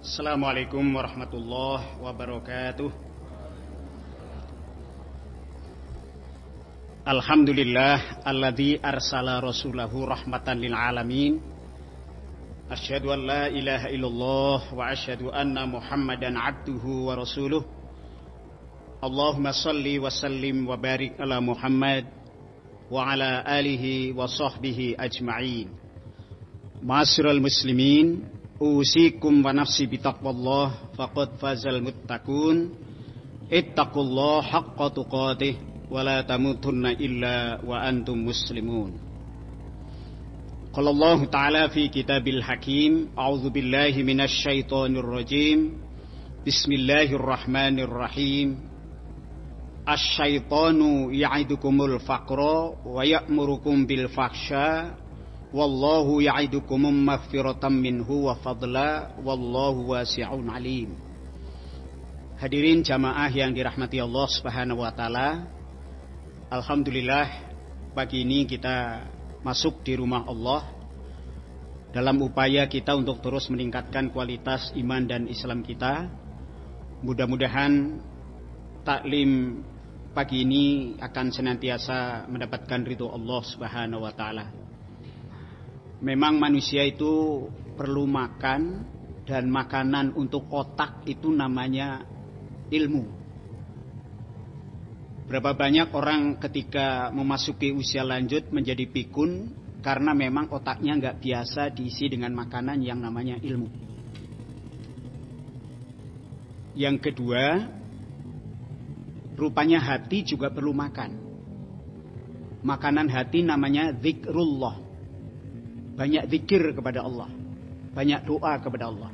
Assalamualaikum warahmatullahi wabarakatuh. Alhamdulillah alladzi arsala rasulahu rahmatan lil alamin. Asyhadu an la ilaha illallah wa asyhadu anna Muhammadan abduhu wa rasuluh. Allahumma salli wa sallim wa barik ala Muhammad wa ala alihi wa sahbihi ajma'in. Ma'asyiral muslimin, usikum wa nafsi bitaqwallah faqad fazal muttaqun. Ittaqullaha haqqa tuqatih wa la tamutunna illa wa antum muslimun. Qala Allah ta'ala fi kitabil hakim, a'udzu billahi minasy syaithanir rajim. Bismillahirrahmanirrahim. Asy-syaitanu ya'idukumul faqra wa ya'murukum bil fahsya. Wallahu ya'idukum maghfiratan minhu wa fadla wallahu wasi'un alim. Hadirin jamaah yang dirahmati Allah Subhanahu wa taala, alhamdulillah pagi ini kita masuk di rumah Allah dalam upaya kita untuk terus meningkatkan kualitas iman dan Islam kita. Mudah-mudahan taklim pagi ini akan senantiasa mendapatkan ridho Allah Subhanahu wa taala. Memang manusia itu perlu makan, dan makanan untuk otak itu namanya ilmu. Berapa banyak orang ketika memasuki usia lanjut menjadi pikun karena memang otaknya nggak biasa diisi dengan makanan yang namanya ilmu. Yang kedua, rupanya hati juga perlu makan. Makanan hati namanya zikrullah. Banyak zikir kepada Allah, banyak doa kepada Allah.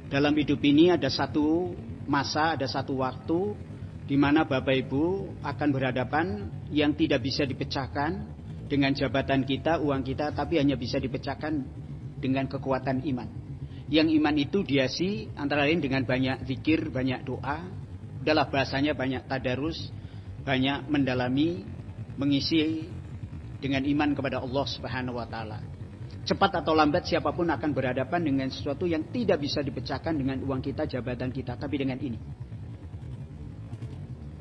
Dalam hidup ini ada satu masa, ada satu waktu di mana Bapak Ibu akan berhadapan yang tidak bisa dipecahkan dengan jabatan kita, uang kita, tapi hanya bisa dipecahkan dengan kekuatan iman. Yang iman itu dihiasi antara lain dengan banyak zikir, banyak doa. Udahlah bahasanya banyak tadarus, banyak mendalami, mengisi dengan iman kepada Allah Subhanahu wa taala. Cepat atau lambat siapapun akan berhadapan dengan sesuatu yang tidak bisa dipecahkan dengan uang kita, jabatan kita, tapi dengan ini.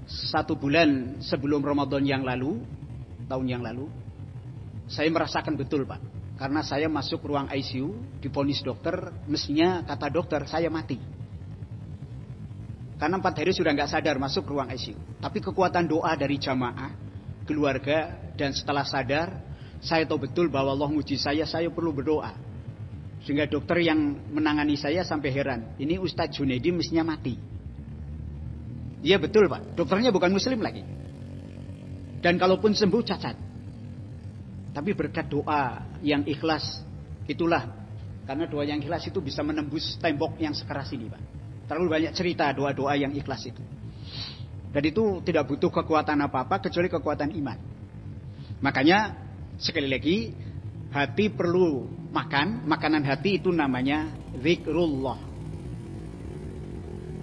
1 bulan sebelum Ramadan yang lalu, tahun yang lalu, saya merasakan betul, Pak. Karena saya masuk ruang ICU, divonis dokter, mestinya kata dokter saya mati. Karena 4 hari sudah nggak sadar masuk ruang ICU. Tapi kekuatan doa dari jamaah, keluarga, dan setelah sadar, saya tahu betul bahwa Allah muji saya perlu berdoa. Sehingga dokter yang menangani saya sampai heran, ini Ustadz Junaidi mestinya mati. Iya betul, Pak, dokternya bukan muslim lagi. Dan kalaupun sembuh cacat. Tapi berkat doa yang ikhlas, itulah. Karena doa yang ikhlas itu bisa menembus tembok yang sekeras ini, Pak. Terlalu banyak cerita doa-doa yang ikhlas itu. Dan itu tidak butuh kekuatan apa-apa kecuali kekuatan iman. Makanya sekali lagi, hati perlu makan. Makanan hati itu namanya zikrullah.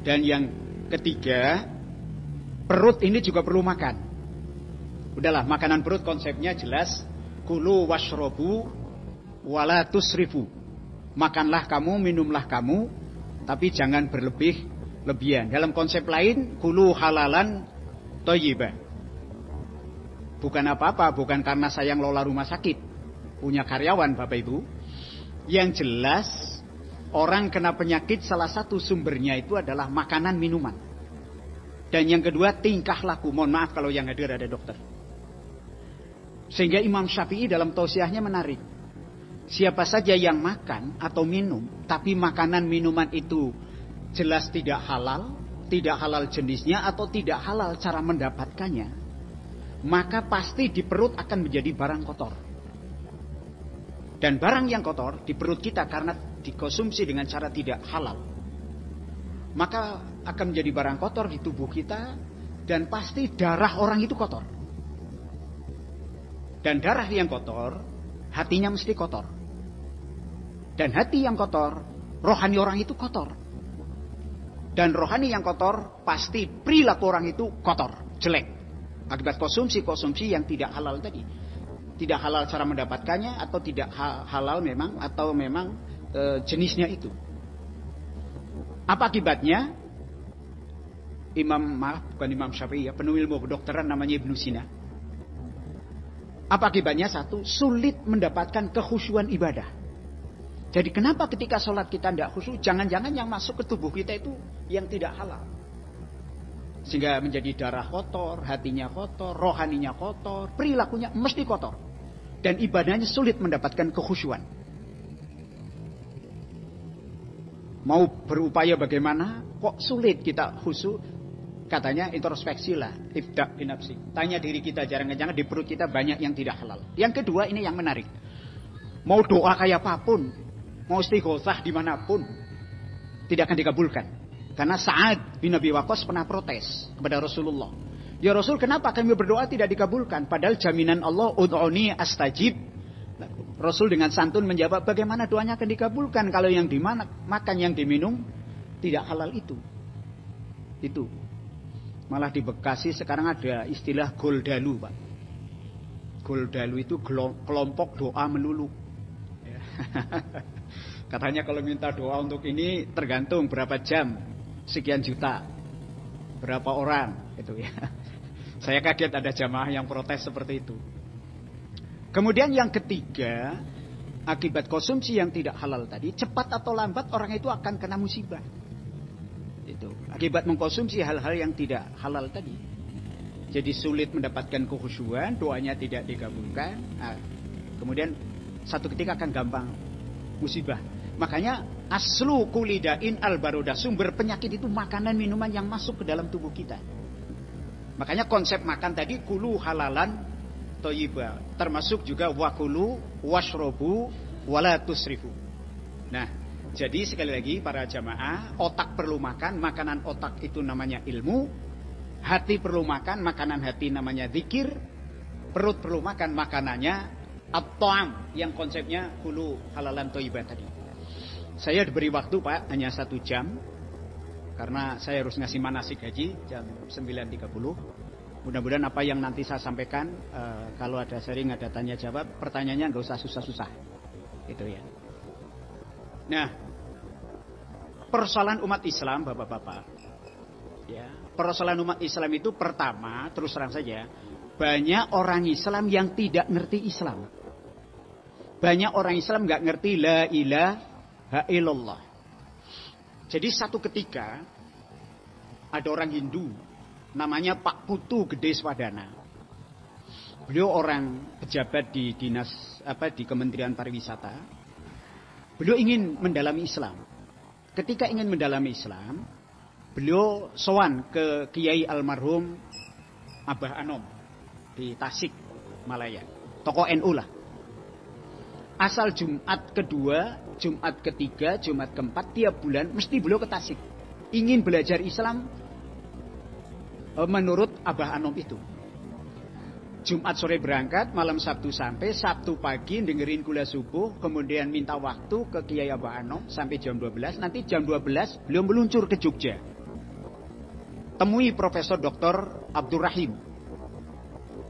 Dan yang ketiga, perut ini juga perlu makan. Udahlah, makanan perut konsepnya jelas. Kulu washrobu wala tusrifu. Makanlah kamu, minumlah kamu, tapi jangan berlebihan. Dalam konsep lain, kulu halalan thayyibah. Bukan apa-apa, bukan karena saya ngelola rumah sakit, punya karyawan Bapak Ibu. Yang jelas, orang kena penyakit salah satu sumbernya itu adalah makanan minuman. Dan yang kedua, tingkah laku. Mohon maaf kalau yang hadir ada dokter. Sehingga Imam Syafi'i dalam tausiahnya menarik. Siapa saja yang makan atau minum, tapi makanan minuman itu jelas tidak halal jenisnya atau tidak halal cara mendapatkannya, maka pasti di perut akan menjadi barang kotor. Dan barang yang kotor di perut kita karena dikonsumsi dengan cara tidak halal, maka akan menjadi barang kotor di tubuh kita, dan pasti darah orang itu kotor. Dan darah yang kotor, hatinya mesti kotor. Dan hati yang kotor, rohani orang itu kotor. Dan rohani yang kotor, pasti perilaku orang itu kotor, jelek. Akibat konsumsi yang tidak halal tadi. Tidak halal cara mendapatkannya, atau tidak halal memang, atau memang jenisnya itu. Apa akibatnya? Bukan Imam Syafi'i ya, penulis ilmu kedokteran namanya Ibnu Sina. Apa akibatnya? Satu, sulit mendapatkan kekhusyuan ibadah. Jadi kenapa ketika sholat kita tidak khusyuk? Jangan-jangan yang masuk ke tubuh kita itu yang tidak halal. Sehingga menjadi darah kotor, hatinya kotor, rohaninya kotor, perilakunya mesti kotor. Dan ibadahnya sulit mendapatkan kekhusyuan. Mau berupaya bagaimana? Kok sulit kita khusyuk? Katanya introspeksi lah. Ibda' binafsi. Tanya diri kita, jangan-jangan di perut kita banyak yang tidak halal. Yang kedua ini yang menarik. Mau doa kayak apapun, mau istighosah dimanapun, tidak akan dikabulkan. Karena Sa'ad bin Abi Waqqas pernah protes kepada Rasulullah. Ya Rasul, kenapa kami berdoa tidak dikabulkan? Padahal jaminan Allah, ud'uni astajib. Rasul dengan santun menjawab, bagaimana doanya akan dikabulkan kalau yang dimakan, yang diminum tidak halal itu. Itu. Malah di Bekasi sekarang ada istilah goldalu, Pak. Goldalu itu kelompok doa melulu. Ya. Katanya kalau minta doa untuk ini tergantung berapa jam, sekian juta, berapa orang, itu ya. Saya kaget ada jamaah yang protes seperti itu. Kemudian yang ketiga, akibat konsumsi yang tidak halal tadi, cepat atau lambat orang itu akan kena musibah. Itu akibat mengkonsumsi hal-hal yang tidak halal tadi. Jadi sulit mendapatkan kekhusyuan, doanya tidak dikabulkan. Nah, kemudian satu ketika akan gampang musibah. Makanya aslu kulidain al-barodah, sumber penyakit itu makanan minuman yang masuk ke dalam tubuh kita. Makanya konsep makan tadi kulu halalan thayyibah, termasuk juga wakulu washrobu wala tusrifu. Nah, jadi sekali lagi para jamaah, otak perlu makan, makanan otak itu namanya ilmu, hati perlu makan, makanan hati namanya zikir, perut perlu makan, makanannya at-ta'am yang konsepnya kulu halalan thayyibah tadi. Saya diberi waktu Pak hanya 1 jam karena saya harus ngasih manasik haji jam 9.30. Mudah-mudahan apa yang nanti saya sampaikan, kalau ada sharing, ada tanya jawab, pertanyaannya nggak usah susah-susah, gitu ya. Nah, persoalan umat Islam, bapak-bapak, ya, persoalan umat Islam itu pertama, terus terang saja, banyak orang Islam yang tidak ngerti Islam. Banyak orang Islam nggak ngerti la ilaha illallah. Jadi satu ketika ada orang Hindu, namanya Pak Putu Gede Swadana. Beliau orang pejabat di dinas di Kementerian Pariwisata. Beliau ingin mendalami Islam. Ketika ingin mendalami Islam, beliau sowan ke Kiai almarhum Abah Anom di Tasik, Malaya. Tokoh NU lah. Asal Jumat kedua, Jumat ketiga, Jumat keempat, tiap bulan mesti beliau ke Tasik. Ingin belajar Islam menurut Abah Anom itu. Jumat sore berangkat, malam Sabtu sampai, Sabtu pagi dengerin kuliah subuh, kemudian minta waktu ke Kiai Abah Anom sampai jam 12. Nanti jam 12 beliau meluncur ke Jogja. Temui Profesor Dr. Abdurrahim,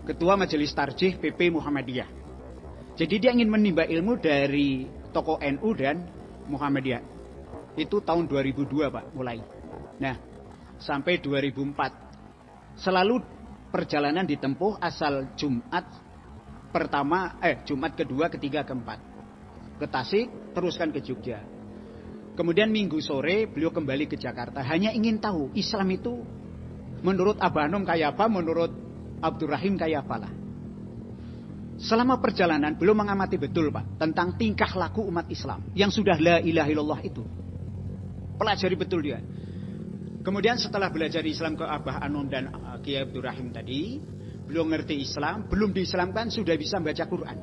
Ketua Majelis Tarjih PP Muhammadiyah. Jadi dia ingin menimba ilmu dari tokoh NU dan Muhammadiyah. Itu tahun 2002 Pak mulai. Nah, sampai 2004. Selalu perjalanan ditempuh asal Jumat pertama, Jumat kedua, ketiga, keempat. Ke Tasik, teruskan ke Jogja. Kemudian minggu sore beliau kembali ke Jakarta. Hanya ingin tahu Islam itu menurut Abah Anom kayak apa, menurut Abdurrahim kayak apalah. Selama perjalanan beliau mengamati betul Pak tentang tingkah laku umat Islam yang sudah la ilaha illallah itu. Pelajari betul dia. Kemudian setelah belajar Islam ke Abah Anom dan Kiai Abdurrahim tadi, beliau ngerti Islam, belum diislamkan sudah bisa membaca Quran.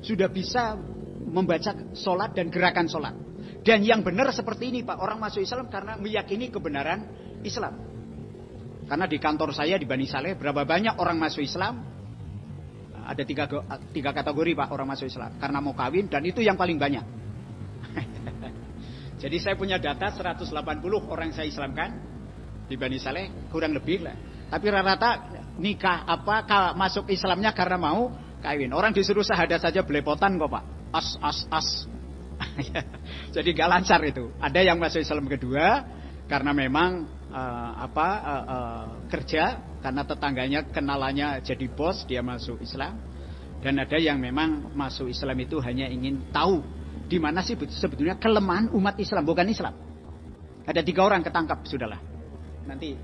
Sudah bisa membaca sholat dan gerakan sholat. Dan yang benar seperti ini Pak, orang masuk Islam karena meyakini kebenaran Islam. Karena di kantor saya di Bani Saleh, berapa banyak orang masuk Islam? Ada tiga kategori Pak orang masuk Islam. Karena mau kawin dan itu yang paling banyak. Jadi saya punya data 180 orang saya Islamkan di Bani Saleh, kurang lebih lah. Tapi rata-rata nikah masuk Islamnya karena mau kawin. Orang disuruh syahadat saja belepotan kok Pak. As. Jadi gak lancar itu. Ada yang masuk Islam kedua karena memang kerja, karena tetangganya kenalannya jadi bos, dia masuk Islam. Dan ada yang memang masuk Islam itu hanya ingin tahu di mana sih sebetulnya kelemahan umat Islam, bukan Islam. Ada 3 orang ketangkap, sudahlah. Nanti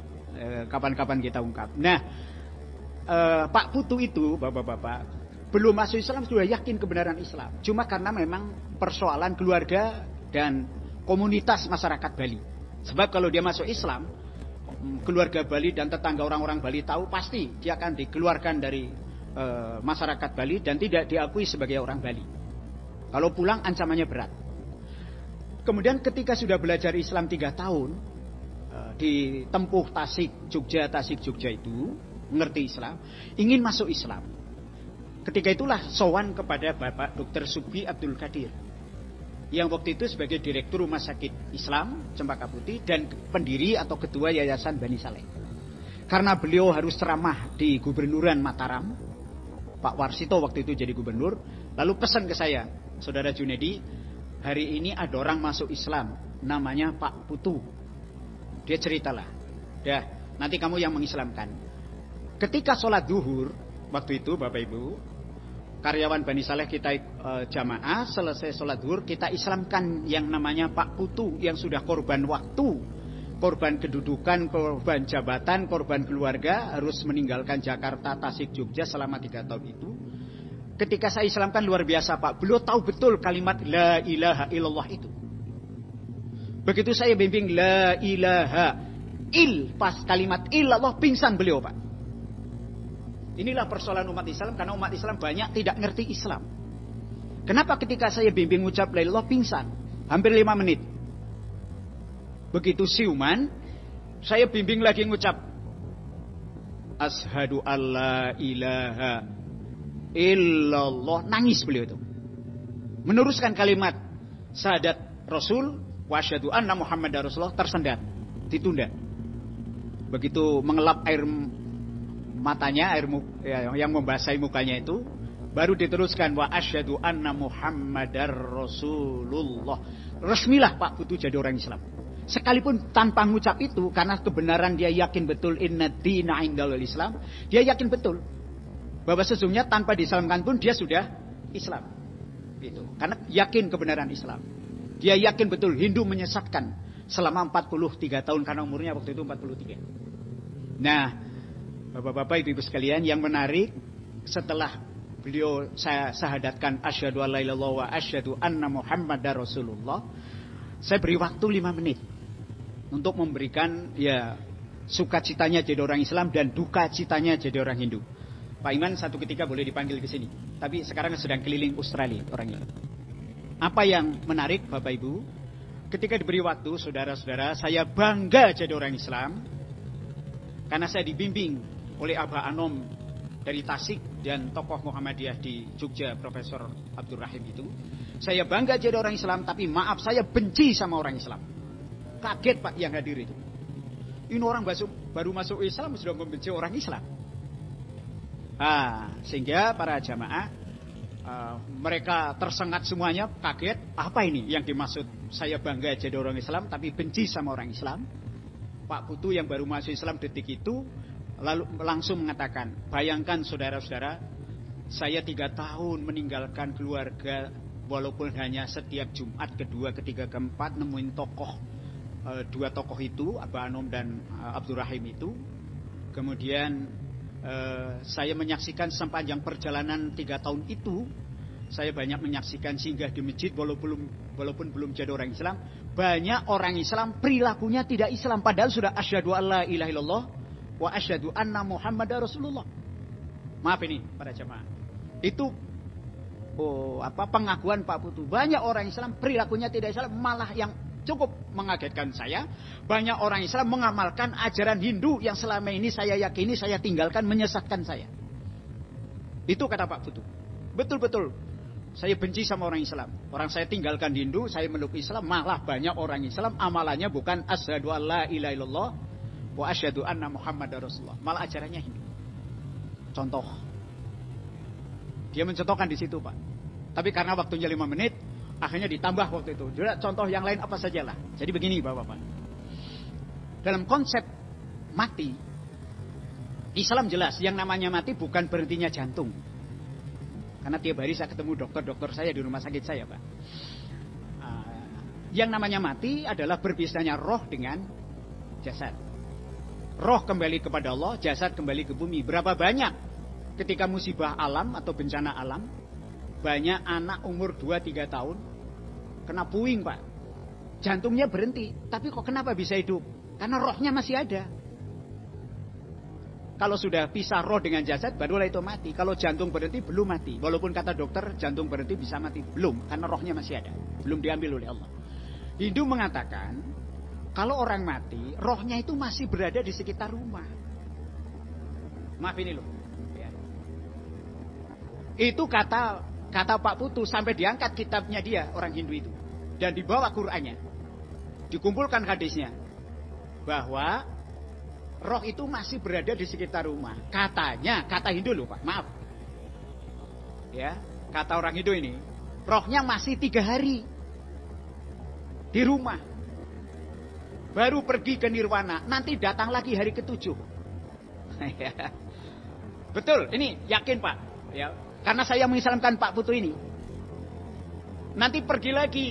kapan-kapan kita ungkap. Nah, Pak Putu itu, bapak-bapak, belum masuk Islam sudah yakin kebenaran Islam. Cuma karena memang persoalan keluarga dan komunitas masyarakat Bali. Sebab kalau dia masuk Islam, keluarga Bali dan tetangga orang-orang Bali tahu pasti dia akan dikeluarkan dari masyarakat Bali dan tidak diakui sebagai orang Bali. Kalau pulang ancamannya berat. Kemudian ketika sudah belajar Islam 3 tahun, ditempuh Tasik Jogja itu, mengerti Islam, ingin masuk Islam. Ketika itulah sowan kepada Bapak Dr. Subi Abdul Qadir, yang waktu itu sebagai Direktur Rumah Sakit Islam Cempaka Putih dan pendiri atau ketua Yayasan Bani Saleh. Karena beliau harus ceramah di Gubernuran Mataram, Pak Warsito waktu itu jadi gubernur, lalu pesan ke saya, Saudara Junedi, hari ini ada orang masuk Islam, namanya Pak Putu. Dia ceritalah, dah nanti kamu yang mengislamkan. Ketika sholat duhur, waktu itu Bapak Ibu, karyawan Bani Saleh kita jamaah, selesai sholat duhur, kita islamkan yang namanya Pak Putu, yang sudah korban waktu, korban kedudukan, korban jabatan, korban keluarga, harus meninggalkan Jakarta, Tasik, Jogja selama 3 tahun itu. Ketika saya islamkan luar biasa Pak, beliau tahu betul kalimat La ilaha illallah itu. Begitu saya bimbing La ilaha pas kalimat illallah, pingsan beliau Pak. Inilah persoalan umat Islam, karena umat Islam banyak tidak ngerti Islam. Kenapa ketika saya bimbing ucap La ilaha pingsan? Hampir 5 menit. Begitu siuman, saya bimbing lagi ngucap Asyhadu alla ilaha illallah, nangis beliau itu. Meneruskan kalimat syahadat Rasul wa asyhadu anna Muhammadar Rasulullah, tersendat, ditunda. Begitu mengelap air matanya, yang membasahi mukanya itu, baru diteruskan wa asyhadu anna Muhammadar Rasulullah. Resmilah Pak Putu jadi orang Islam. Sekalipun tanpa mengucap itu, karena kebenaran dia yakin betul inna dina indal Islam, dia yakin betul bahwa sesungguhnya tanpa dislamkan pun dia sudah Islam. Itu. Karena yakin kebenaran Islam. Dia yakin betul Hindu menyesatkan selama 43 tahun, karena umurnya waktu itu 43. Nah, Bapak-bapak, Ibu-ibu sekalian, yang menarik setelah beliau saya syahadatkan asyhadu alla ilaha illallah wa asyhadu anna Muhammadar Rasulullah, saya beri waktu 5 menit untuk memberikan sukacitanya jadi orang Islam dan duka citanya jadi orang Hindu. Pak Iman satu ketika boleh dipanggil ke sini, tapi sekarang sedang keliling Australia orangnya. Apa yang menarik Bapak Ibu, ketika diberi waktu, saudara-saudara, saya bangga jadi orang Islam karena saya dibimbing oleh Abah Anom dari Tasik dan tokoh Muhammadiyah di Jogja, Profesor Abdul Rahim itu. Saya bangga jadi orang Islam, tapi maaf, saya benci sama orang Islam. Kaget Pak yang hadir itu. Ini orang baru masuk Islam sudah membenci orang Islam. Sehingga para jamaah mereka tersengat semuanya, kaget. Apa ini yang dimaksud saya bangga jadi orang Islam tapi benci sama orang Islam? Pak Putu yang baru masuk Islam detik itu lalu langsung mengatakan, bayangkan saudara-saudara, saya 3 tahun meninggalkan keluarga, walaupun hanya setiap Jumat kedua, ketiga, keempat nemuin tokoh, 2 tokoh itu, Abah Anom dan Abdul Rahim itu. Kemudian saya menyaksikan sepanjang perjalanan 3 tahun itu, saya banyak menyaksikan singgah di masjid walaupun belum jadi orang Islam. Banyak orang Islam perilakunya tidak Islam, padahal sudah asyhadu alla ilaha illallah wa asyhadu anna Muhammadar Rasulullah. Maaf ini para jemaah. Itu pengakuan Pak Putu. Banyak orang Islam perilakunya tidak Islam, malah yang cukup mengagetkan saya, banyak orang Islam mengamalkan ajaran Hindu yang selama ini saya yakini, saya tinggalkan, menyesatkan saya. Itu kata Pak Putu. Betul-betul saya benci sama orang Islam. Orang saya tinggalkan Hindu, saya meluk Islam, malah banyak orang Islam amalannya bukan asyhadu alla ilaha illallah wa asyhadu anna Muhammadar Rasulullah, malah ajarannya Hindu. Contoh. Dia mencontohkan di situ, Pak. Tapi karena waktunya 5 menit, Akhirnya ditambah waktu itu. Jadi contoh yang lain apa sajalah. Jadi begini Bapak-bapak. Dalam konsep mati, Islam jelas yang namanya mati bukan berhentinya jantung. Karena tiap hari saya ketemu dokter-dokter saya di rumah sakit saya, Pak. Yang namanya mati adalah berpisahnya roh dengan jasad. Roh kembali kepada Allah, jasad kembali ke bumi. Berapa banyak ketika musibah alam atau bencana alam, banyak anak umur 2-3 tahun kena puing, Pak. Jantungnya berhenti, tapi kok kenapa bisa hidup? Karena rohnya masih ada. Kalau sudah pisah roh dengan jasad, barulah itu mati. Kalau jantung berhenti, belum mati. Walaupun kata dokter, jantung berhenti bisa mati. Belum, karena rohnya masih ada. Belum diambil oleh Allah. Hindu mengatakan, kalau orang mati, rohnya itu masih berada di sekitar rumah. Maaf ini loh. Ya. Itu kata Pak Putu, sampai diangkat kitabnya dia, orang Hindu itu. Dan dibawa Qur'annya. Dikumpulkan hadisnya. Bahwa roh itu masih berada di sekitar rumah. Katanya, kata Hindu loh Pak, maaf. Ya, kata orang Hindu ini, rohnya masih 3 hari di rumah. Baru pergi ke nirwana, nanti datang lagi hari ke-7. Betul, ini yakin Pak. Ya, karena saya mengislamkan Pak Putu ini. Nanti pergi lagi.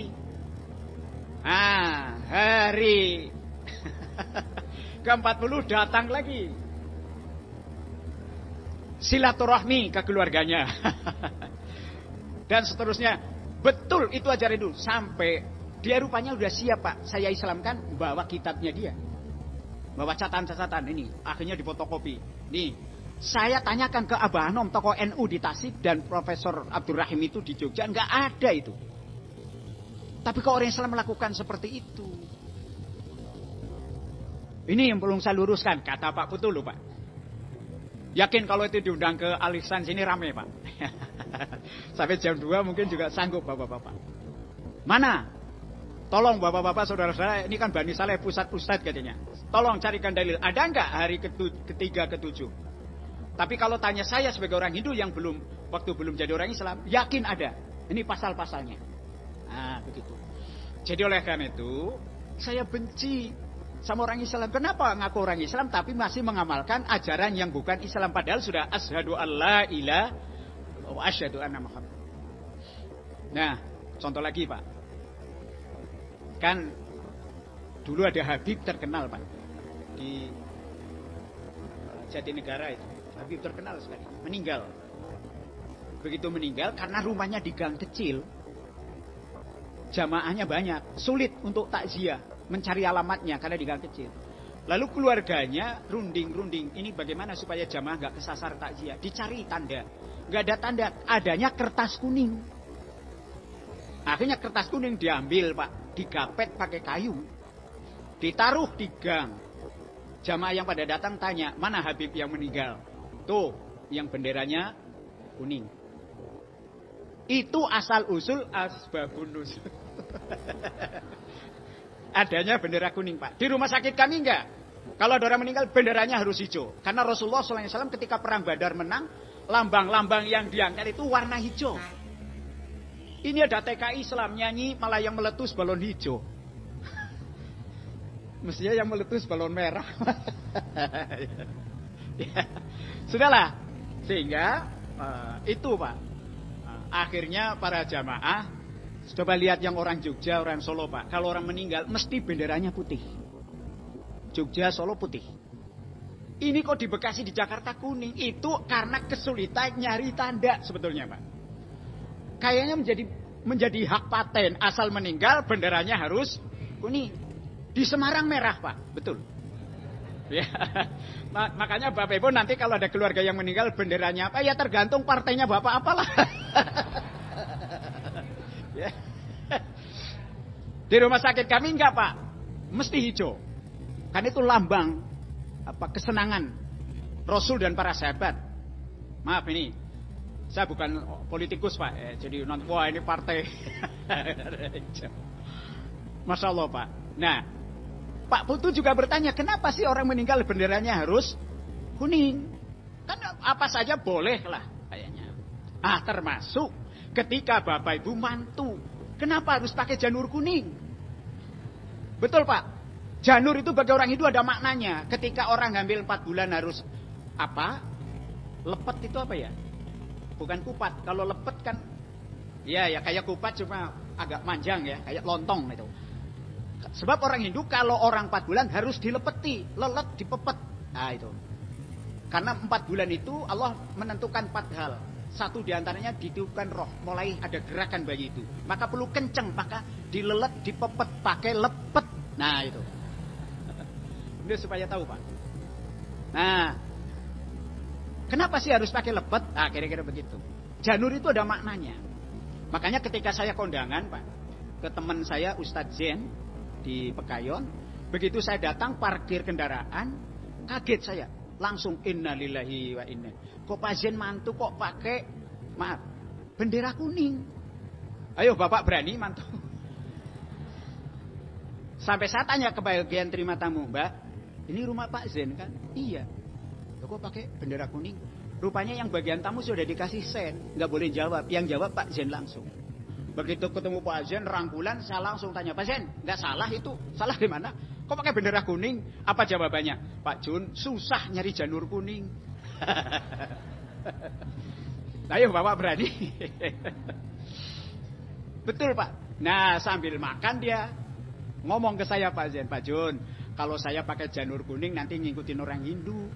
Hari ke-40 datang lagi. Silaturahmi ke keluarganya. Dan seterusnya. Betul, itu ajaran dulu. Sampai dia rupanya udah siap Pak. Saya islamkan, bawa kitabnya dia. Bawa catatan-catatan ini. Akhirnya difotokopi. Nih, saya tanyakan ke Abah Anom, tokoh NU di Tasik, dan Profesor Abdurrahim itu di Jogja. Nggak ada itu. Tapi kok orang Islam melakukan seperti itu? Ini yang perlu saya luruskan, kata Pak Putu loh Pak. Yakin kalau itu diundang ke Alisan sini rame Pak. Sampai jam 2 mungkin juga sanggup Bapak-bapak. Mana? Tolong Bapak-bapak, saudara-saudara, ini kan Bani Saleh pusat ustadz katanya. Tolong carikan dalil. Ada nggak hari ketiga, ke-7? Tapi kalau tanya saya sebagai orang Hindu yang waktu belum jadi orang Islam, yakin ada. Ini pasal-pasalnya. Nah, begitu. Jadi oleh karena itu, saya benci sama orang Islam. Kenapa ngaku orang Islam tapi masih mengamalkan ajaran yang bukan Islam, padahal sudah asyhadu alla ilaha wa asyhadu anna Muhammad. Nah, contoh lagi Pak. Kan dulu ada Habib terkenal Pak di Jatinegara itu. Habib terkenal sekali, meninggal. Begitu meninggal karena rumahnya di gang kecil. Jamaahnya banyak, sulit untuk takziah, mencari alamatnya karena di gang kecil. Lalu keluarganya runding, ini bagaimana supaya jamaah nggak kesasar takziah? Dicari tanda, nggak ada tanda, adanya kertas kuning. Akhirnya kertas kuning diambil Pak, digapet pakai kayu, ditaruh di gang. Jamaah yang pada datang tanya, mana Habib yang meninggal? Tuh, yang benderanya kuning. Itu asal usul asbabun nuzul. Adanya bendera kuning Pak. Di rumah sakit kami enggak. Kalau ada orang meninggal benderanya harus hijau. Karena Rasulullah SAW ketika perang Badar menang, lambang-lambang yang diangkat itu warna hijau. Ini ada TKI Islam nyanyi malah yang meletus balon hijau. Mestinya yang meletus balon merah. Ya. Sudahlah. Sehingga itu Pak. Akhirnya para jamaah, coba lihat yang orang Jogja, orang Solo Pak. Kalau orang meninggal mesti benderanya putih. Jogja, Solo putih. Ini kok di Bekasi, di Jakarta kuning. Itu karena kesulitan nyari tanda sebetulnya Pak. Kayaknya menjadi hak paten. Asal meninggal benderanya harus kuning. Di Semarang merah Pak, betul. Ya. Makanya Bapak Ibu nanti kalau ada keluarga yang meninggal benderanya apa? Ya tergantung partainya Bapak apalah. Ya. Di rumah sakit kami enggak Pak, mesti hijau. Kan itu lambang kesenangan Rasul dan para sahabat. Maaf ini, saya bukan politikus Pak. Jadi wah ini partai. Masya Allah Pak. Nah, Pak Putu juga bertanya, kenapa sih orang meninggal benderanya harus kuning? Kan apa saja boleh lah kayaknya. Termasuk ketika Bapak Ibu mantu Kenapa harus pakai janur kuning? Betul Pak. Janur itu bagi orang Hindu ada maknanya. Ketika orang hamil 4 bulan harus apa? Lepet itu apa ya? Bukan kupat. Kalau lepet kan ya kayak kupat cuma agak manjang ya, kayak lontong itu. Sebab orang Hindu kalau orang 4 bulan harus dilepeti, lelet, dipepet. Nah itu. Karena 4 bulan itu Allah menentukan 4 hal. Satu diantaranya ditiupkan roh, mulai ada gerakan bayi itu. Maka perlu kenceng, maka dilelet, dipepet, pakai lepet. Nah itu. Ini supaya tahu Pak. Nah, kenapa sih harus pakai lepet? Nah kira-kira begitu. Janur itu ada maknanya. Makanya ketika saya kondangan Pak, ke teman saya Ustadz Zen di Pekayon, begitu saya datang parkir kendaraan, kaget saya. Langsung innalillahi wa inna. Kok Pak Zen mantu kok pakai maaf bendera kuning? Ayo Bapak berani mantu? Sampai saya tanya ke bagian terima tamu, Mbak, ini rumah Pak Zen kan? Iya. Kok pakai bendera kuning? Rupanya yang bagian tamu sudah dikasih sen, nggak boleh jawab. Yang jawab Pak Zen langsung. Begitu ketemu Pak Zen rangkulan, saya langsung tanya, Pak Zen, nggak salah itu? Salah di mana? Kok pakai bendera kuning? Apa jawabannya? Pak Jun, susah nyari janur kuning. Ayo Bapak berani. Betul Pak. Nah sambil makan dia ngomong ke saya Pak Zen, Pak Jun, kalau saya pakai janur kuning nanti ngikutin orang Hindu.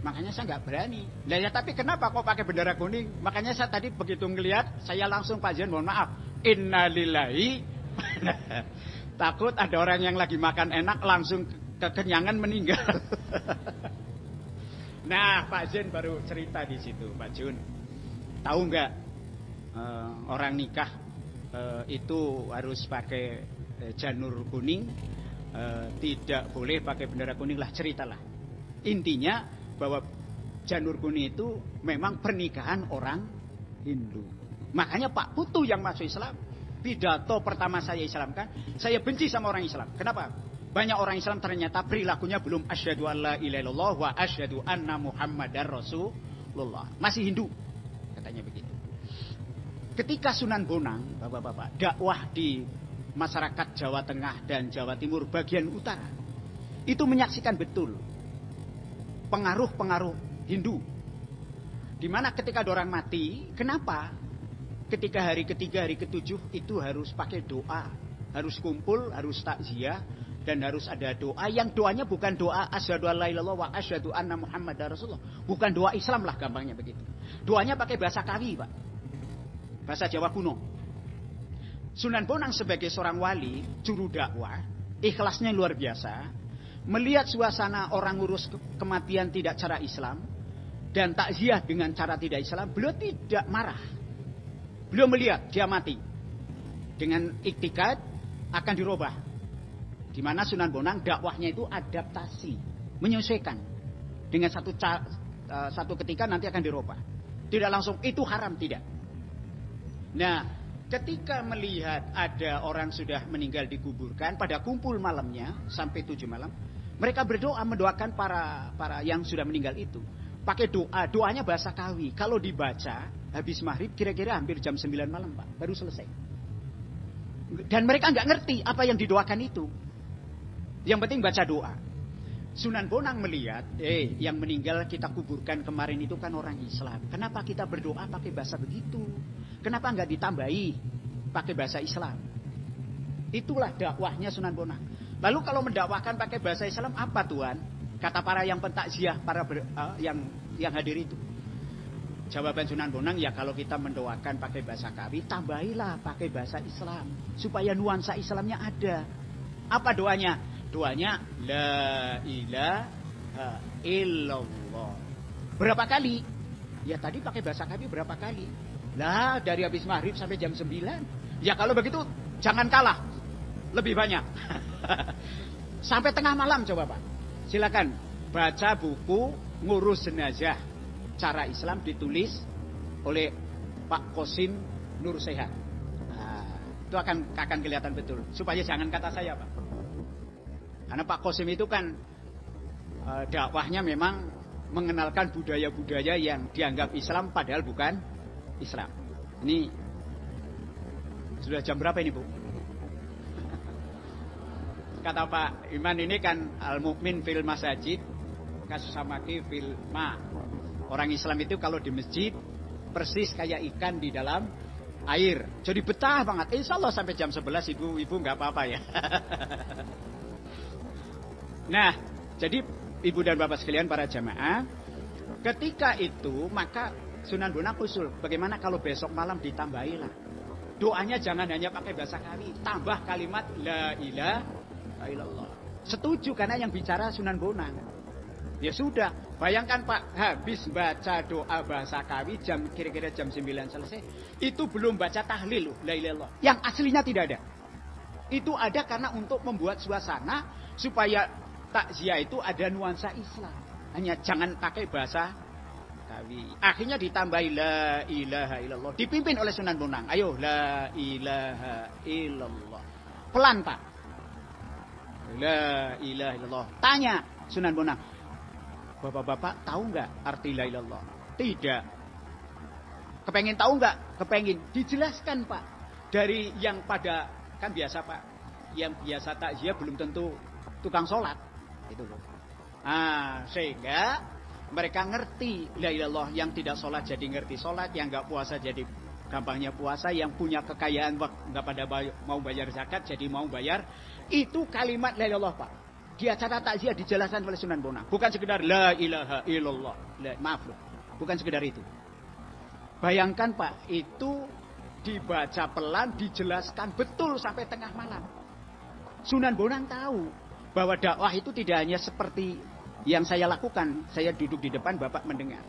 Makanya saya nggak berani. Nah ya tapi kenapa kok pakai bendera kuning? Makanya saya tadi begitu ngelihat, saya langsung Pak Zen mohon maaf. Innalillahi. Takut ada orang yang lagi makan enak langsung kekenyangan meninggal. Nah Pak Zen baru cerita di situ Pak Jun. Tahu nggak orang nikah itu harus pakai janur kuning, tidak boleh pakai bendera kuning lah, ceritalah. Intinya bahwa janur kuning itu memang pernikahan orang Hindu. Makanya Pak Putu yang masuk Islam, pidato pertama saya Islamkan, saya benci sama orang Islam. Kenapa? Banyak orang Islam ternyata perilakunya belum asyhadu alla ilaha illallah wa asyhadu anna muhammadar rasulullah. Masih Hindu, katanya begitu. Ketika Sunan Bonang, Bapak-bapak, dakwah di masyarakat Jawa Tengah dan Jawa Timur bagian utara, itu menyaksikan betul pengaruh-pengaruh Hindu. Dimana ketika ada orang mati, kenapa? Ketika hari ketiga, hari ketujuh itu harus pakai doa. Harus kumpul, harus takziah. Dan harus ada doa. Yang doanya bukan doa asyhadu alla ilaha illallah wa asyhadu anna muhammadar rasulullah. Bukan doa Islam lah gampangnya begitu. Doanya pakai bahasa Kawi Pak. Bahasa Jawa kuno. Sunan Bonang sebagai seorang wali, juru dakwah, ikhlasnya luar biasa. Melihat suasana orang ngurus kematian tidak cara Islam. Dan takziah dengan cara tidak Islam. Beliau tidak marah. Beliau melihat dia mati. Dengan iktikad akan dirubah. Di mana Sunan Bonang dakwahnya itu adaptasi, menyesuaikan. Dengan satu ketika nanti akan dirubah. Tidak langsung itu haram, tidak. Nah, ketika melihat ada orang sudah meninggal dikuburkan, pada kumpul malamnya sampai 7 malam, mereka berdoa mendoakan para yang sudah meninggal itu. Pakai doanya bahasa Kawi. Kalau dibaca habis maghrib kira-kira hampir jam 9 malam Pak, baru selesai. Dan mereka nggak ngerti apa yang didoakan itu. Yang penting baca doa. Sunan Bonang melihat, yang meninggal kita kuburkan kemarin itu kan orang Islam. Kenapa kita berdoa pakai bahasa begitu? Kenapa nggak ditambahi pakai bahasa Islam? Itulah dakwahnya Sunan Bonang. Lalu kalau mendakwahkan pakai bahasa Islam apa Tuhan? Kata para yang pentakziah, yang hadir itu. Jawaban Sunan Bonang, ya kalau kita mendoakan pakai bahasa Kawi, tambahilah pakai bahasa Islam. Supaya nuansa Islamnya ada. Apa doanya? Doanya, la ilaha illallah. Berapa kali? Ya tadi pakai bahasa Kawi berapa kali? Lah dari habis maghrib sampai jam 9. Ya kalau begitu jangan kalah. Lebih banyak. Sampai tengah malam coba Pak. Silakan baca buku ngurus jenazah cara Islam ditulis oleh Pak Qasim Nur Sehat. Nah, itu akan kelihatan betul. Supaya jangan kata saya Pak. Karena Pak Qasim itu kan dakwahnya memang mengenalkan budaya-budaya yang dianggap Islam padahal bukan Islam. Ini Sudah jam berapa ini, Bu? Kata Pak Iman ini kan al-mu'min fil masajid kasamaki fil ma. Orang Islam itu kalau di masjid persis kayak ikan di dalam air. Jadi betah banget. Insya Allah sampai jam 11 ibu nggak apa-apa ya. Nah, jadi ibu dan bapak sekalian para jamaah, ketika itu maka Sunan Bonang usul, bagaimana kalau besok malam ditambahilah. Doanya jangan hanya pakai bahasa Kawi, tambah kalimat la ilaha illallah. Setuju karena yang bicara Sunan Bonang. Ya sudah, bayangkan Pak, habis baca doa bahasa Kawi kira-kira jam 9 selesai, itu belum baca tahlil la ilaha illallah. Yang aslinya tidak ada. Itu ada karena untuk membuat suasana supaya takziah itu ada nuansa Islam. Hanya jangan pakai bahasa Kawi. Akhirnya ditambahi la ilaha illallah. Dipimpin oleh Sunan Bonang. Ayo la ilaha illallah. Pelan Pak. La ilaha illallah. Tanya Sunan Bonang, bapak-bapak tahu nggak arti la ilaha illallah? Tidak. Kepengen tahu nggak? Kepengen. Dijelaskan Pak. Dari yang pada, kan biasa Pak, yang biasa takziah belum tentu tukang sholat. Itu loh. Sehingga mereka ngerti la ilaha illallah. Yang tidak sholat jadi ngerti sholat, yang nggak puasa jadi gampangnya puasa, yang punya kekayaan nggak pada mau bayar zakat jadi mau bayar. Itu kalimat la ilaha illallah Pak. Di acara takziah dijelaskan oleh Sunan Bonang. Bukan sekedar la ilaha illallah. Maaf loh. Bukan sekedar itu. Bayangkan Pak, itu dibaca pelan, dijelaskan betul sampai tengah malam. Sunan Bonang tahu bahwa dakwah itu tidak hanya seperti yang saya lakukan. Saya duduk di depan, Bapak mendengar.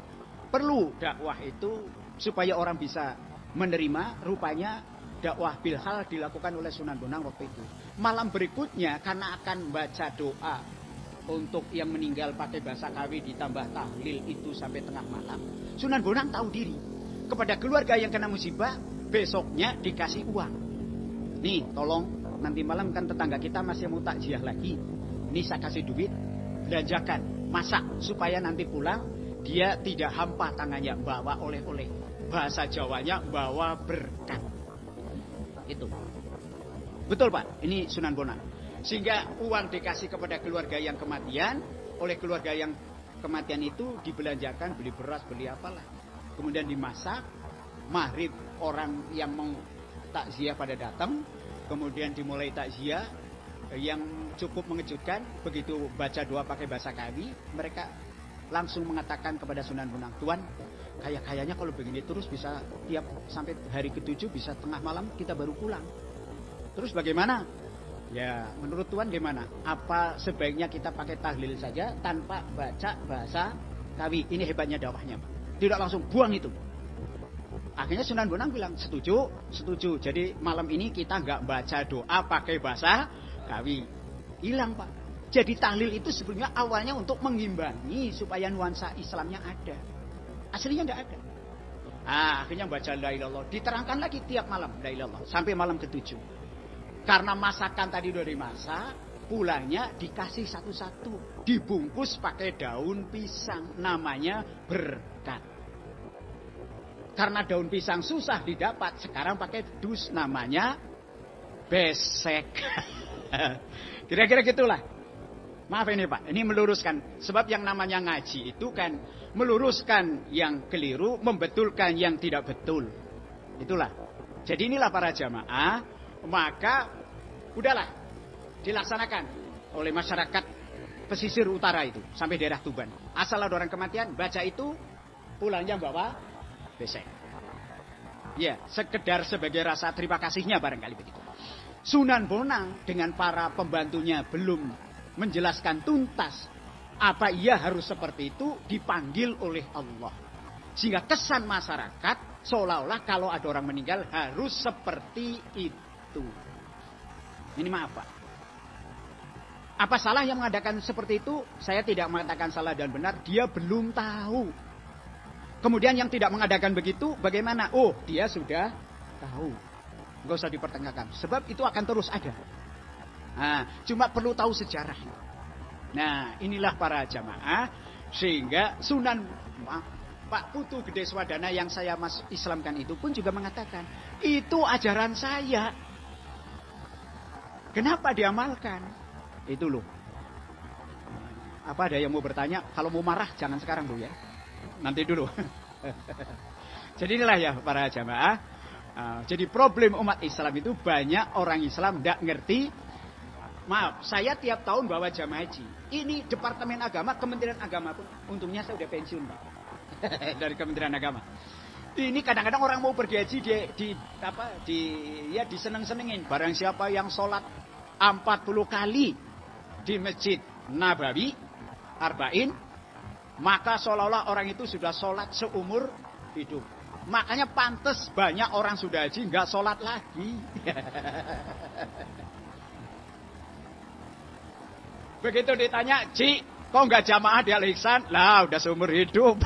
Perlu dakwah itu supaya orang bisa menerima. Rupanya dakwah bilhal dilakukan oleh Sunan Bonang waktu itu. Malam berikutnya karena akan baca doa untuk yang meninggal pakai bahasa Kawi ditambah tahlil itu sampai tengah malam. Sunan Bonang tahu diri. Kepada keluarga yang kena musibah besoknya dikasih uang. Nih tolong nanti malam kan tetangga kita masih mau takziah lagi. Ini saya kasih duit, belanjakan, masak supaya nanti pulang dia tidak hampa tangannya bawa oleh-oleh. Bahasa Jawanya bawa berkat. Itu. Betul Pak, ini Sunan Bonang. Sehingga uang dikasih kepada keluarga yang kematian, oleh keluarga yang kematian itu dibelanjakan, beli beras, beli apalah. Kemudian dimasak, maghrib orang yang mau takziah pada datang, kemudian dimulai takziah. Yang cukup mengejutkan, begitu baca doa pakai bahasa Kawi, mereka langsung mengatakan kepada Sunan Bonang, Tuan, kayaknya kalau begini terus bisa tiap sampai hari ke-7 bisa tengah malam kita baru pulang. Terus bagaimana? Ya menurut Tuan gimana? Apa sebaiknya kita pakai tahlil saja tanpa baca bahasa Kawi? Ini hebatnya dakwahnya Pak. Tidak langsung buang itu. Akhirnya Sunan Bonang bilang setuju. Jadi malam ini kita nggak baca doa pakai bahasa Kawi. Hilang Pak. Jadi tahlil itu sebenarnya awalnya untuk mengimbangi supaya nuansa Islamnya ada. Aslinya nggak ada. Akhirnya baca la ilaha illallah. Diterangkan lagi tiap malam la ilaha illallah sampai malam ke-7. Karena masakan tadi udah dimasak, pulangnya dikasih satu-satu, dibungkus pakai daun pisang, namanya berkat. Karena daun pisang susah didapat, sekarang pakai dus, namanya besek. Kira-kira gitulah. Maaf ini Pak, ini meluruskan. Sebab yang namanya ngaji itu kan meluruskan yang keliru, membetulkan yang tidak betul. Itulah. Jadi inilah para jamaah. Maka udahlah dilaksanakan oleh masyarakat pesisir utara itu sampai daerah Tuban. Asal ada orang kematian, baca itu, pulangnya bawa besek. Ya, sekedar sebagai rasa terima kasihnya barangkali begitu. Sunan Bonang dengan para pembantunya belum menjelaskan tuntas apa ia harus seperti itu, dipanggil oleh Allah. Sehingga kesan masyarakat seolah-olah kalau ada orang meninggal harus seperti itu. Ini maaf Pak. Apa salah yang mengadakan seperti itu? Saya tidak mengatakan salah dan benar. Dia belum tahu. Kemudian yang tidak mengadakan begitu, bagaimana? Oh, dia sudah tahu. Nggak usah dipertengahkan. Sebab itu akan terus ada. Cuma perlu tahu sejarah. Nah, inilah para jamaah. Sehingga Sunan Pak Putu Gede Swadana yang saya Islamkan itu pun juga mengatakan, itu ajaran saya. Kenapa diamalkan? Itu loh. Apa ada yang mau bertanya? Kalau mau marah jangan sekarang Bu ya. Nanti dulu. Jadi inilah ya para jamaah. Jadi problem umat Islam itu banyak orang Islam tidak ngerti. Maaf, saya tiap tahun bawa jamaah haji. Ini Departemen Agama, Kementerian Agama pun. Untungnya saya udah pensiun Pak. Dari Kementerian Agama. Ini kadang-kadang orang mau pergi haji diseneng-senengin. Barang siapa yang sholat 40 kali di Masjid Nabawi Arba'in, maka seolah-olah orang itu sudah sholat seumur hidup. Makanya pantas banyak orang sudah haji nggak sholat lagi. Begitu ditanya, Ci, kok nggak jamaah di Al-Ihsan? Lah, udah seumur hidup.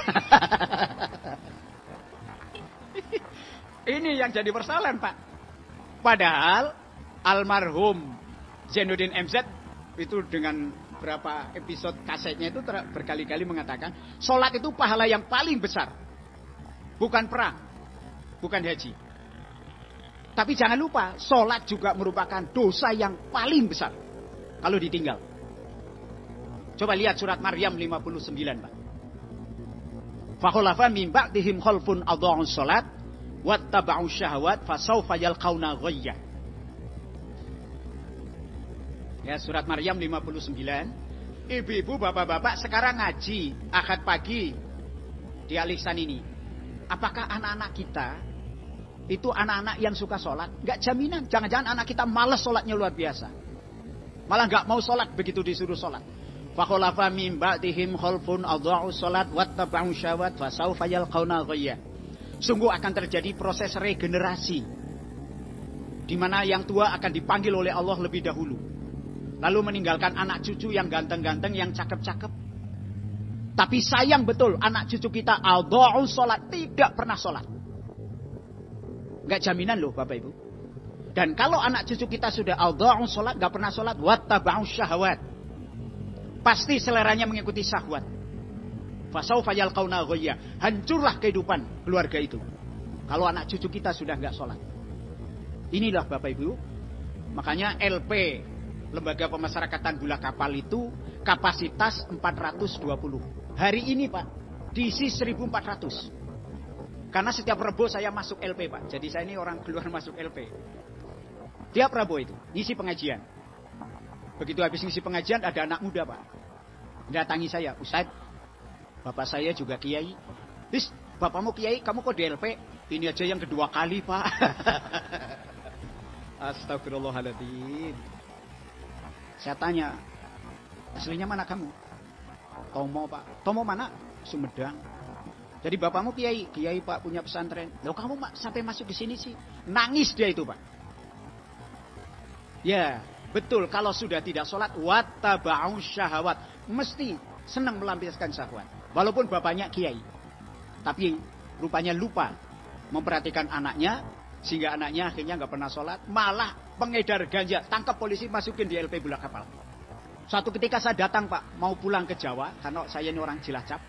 Ini yang jadi persoalan, Pak. Padahal almarhum Zainuddin MZ itu dengan berapa episode kasetnya itu berkali-kali mengatakan, sholat itu pahala yang paling besar. Bukan perang, bukan haji. Tapi jangan lupa, sholat juga merupakan dosa yang paling besar kalau ditinggal. Coba lihat surat Maryam 59, Pak. Fakhalafa min ba'dihim khalfun adha'us sholat wattaba'us syahawat fasawfa yalqauna ghayya. Ya, surat Maryam 59. Ibu-ibu, bapak-bapak sekarang ngaji Ahad pagi di Al-Ihsan ini. Apakah anak-anak kita itu anak-anak yang suka sholat? Gak jaminan. Jangan-jangan anak kita malas sholatnya luar biasa. Malah gak mau sholat begitu disuruh sholat. Fakhalafa min ba'dihim khalfun adha'us sholat wattaba'us syahawat fasawfa yalqauna ghayya. Sungguh akan terjadi proses regenerasi, di mana yang tua akan dipanggil oleh Allah lebih dahulu, lalu meninggalkan anak cucu yang ganteng-ganteng, yang cakep-cakep. Tapi sayang betul, anak cucu kita adha'us sholat, tidak pernah sholat. Gak jaminan loh Bapak Ibu. Dan kalau anak cucu kita sudah adha'us sholat, gak pernah sholat, wattaba'us syahawat, pasti seleranya mengikuti syahwat. Fasawfa yalqauna ghayya. Hancurlah kehidupan keluarga itu kalau anak cucu kita sudah gak sholat. Inilah Bapak Ibu. Makanya LP, Lembaga Pemasyarakatan Gula Kapal itu kapasitas 420. Hari ini Pak, diisi 1400. Karena setiap Rebo saya masuk LP Pak. Jadi saya ini orang keluar masuk LP. Tiap Rebo itu ngisi pengajian. Begitu habis ngisi pengajian ada anak muda Pak, datangi saya, Ustaz, bapak saya juga kiai. Bis, bapakmu kiai, kamu kok di LP? Ini aja yang kedua kali Pak. Astagfirullahaladzim. Saya tanya, aslinya mana kamu? Tomo Pak. Tomo mana? Sumedang. Jadi bapakmu kiai? Kiai Pak, punya pesantren. Loh kamu sampai masuk di sini sih? Nangis dia itu Pak. Ya, betul, kalau sudah tidak sholat, wattaba'us syahawat, mesti senang melampiaskan syahwat. Walaupun bapaknya kiai, tapi rupanya lupa memperhatikan anaknya, sehingga anaknya akhirnya nggak pernah sholat, malah pengedar ganja, tangkap polisi, masukin di LP Gula Kapal. Suatu ketika saya datang Pak, mau pulang ke Jawa, karena saya ini orang Cilacap,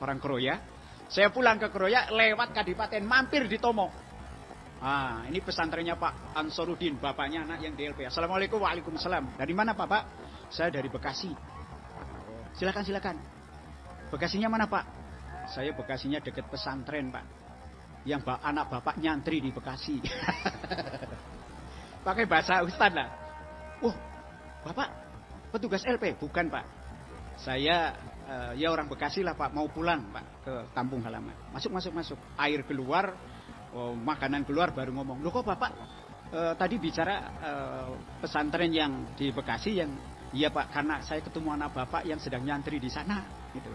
orang Kroya. Saya pulang ke Kroya, lewat Kadipaten, mampir di Tomo. Ini pesantrennya Pak Ansaruddin, bapaknya anak yang DLP. Assalamualaikum. Waalaikumsalam. Dari mana Pak? Saya dari Bekasi. Silakan. Bekasinya mana Pak? Saya Bekasinya dekat pesantren Pak. Yang anak bapak nyantri di Bekasi. Pakai bahasa Ustaz lah. Bapak petugas LP? Bukan Pak. Saya ya orang Bekasi lah Pak. Mau pulang Pak ke kampung halaman. Masuk. Air keluar. Makanan keluar, baru ngomong, loh kok Bapak tadi bicara pesantren yang di Bekasi yang, iya Pak, karena saya ketemu anak Bapak yang sedang nyantri di sana, gitu.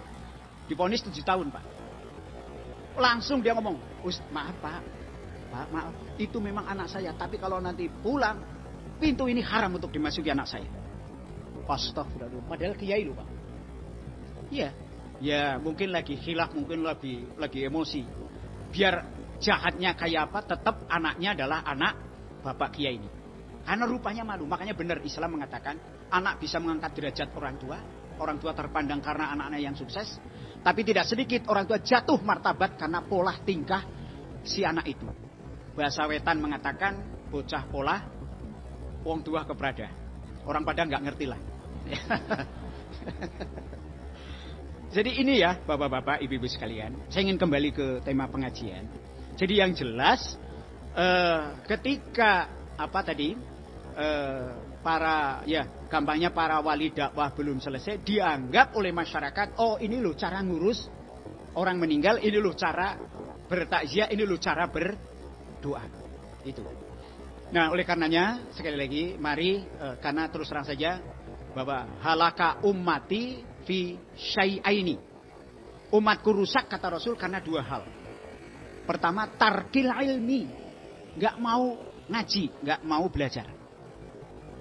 Divonis 7 tahun Pak. Langsung dia ngomong, maaf Pak, maaf, itu memang anak saya, tapi kalau nanti pulang, pintu ini haram untuk dimasuki anak saya. Astagfirullah, padahal kiai loh Pak. Iya, ya mungkin lagi khilaf, mungkin lagi emosi. Biar jahatnya kayak apa, tetap anaknya adalah anak bapak kiai ini. Karena rupanya malu. Makanya benar Islam mengatakan anak bisa mengangkat derajat orang tua, orang tua terpandang karena anak-anak yang sukses. Tapi tidak sedikit orang tua jatuh martabat karena pola tingkah si anak itu. Bahasa Wetan mengatakan bocah pola, wong tua keberada. Orang Padang nggak ngerti lah. Jadi ini ya bapak-bapak, ibu-ibu sekalian. Saya ingin kembali ke tema pengajian. Jadi yang jelas ketika gampangnya para wali dakwah belum selesai, dianggap oleh masyarakat, oh ini loh cara ngurus orang meninggal, ini loh cara bertakziah, ini loh cara berdoa. Itu. Nah, oleh karenanya sekali lagi mari karena terus terang saja bahwa halaka ummati fi syai'aini. Umatku rusak kata Rasul karena dua hal. Pertama, tarkil ilmi, enggak mau ngaji, enggak mau belajar.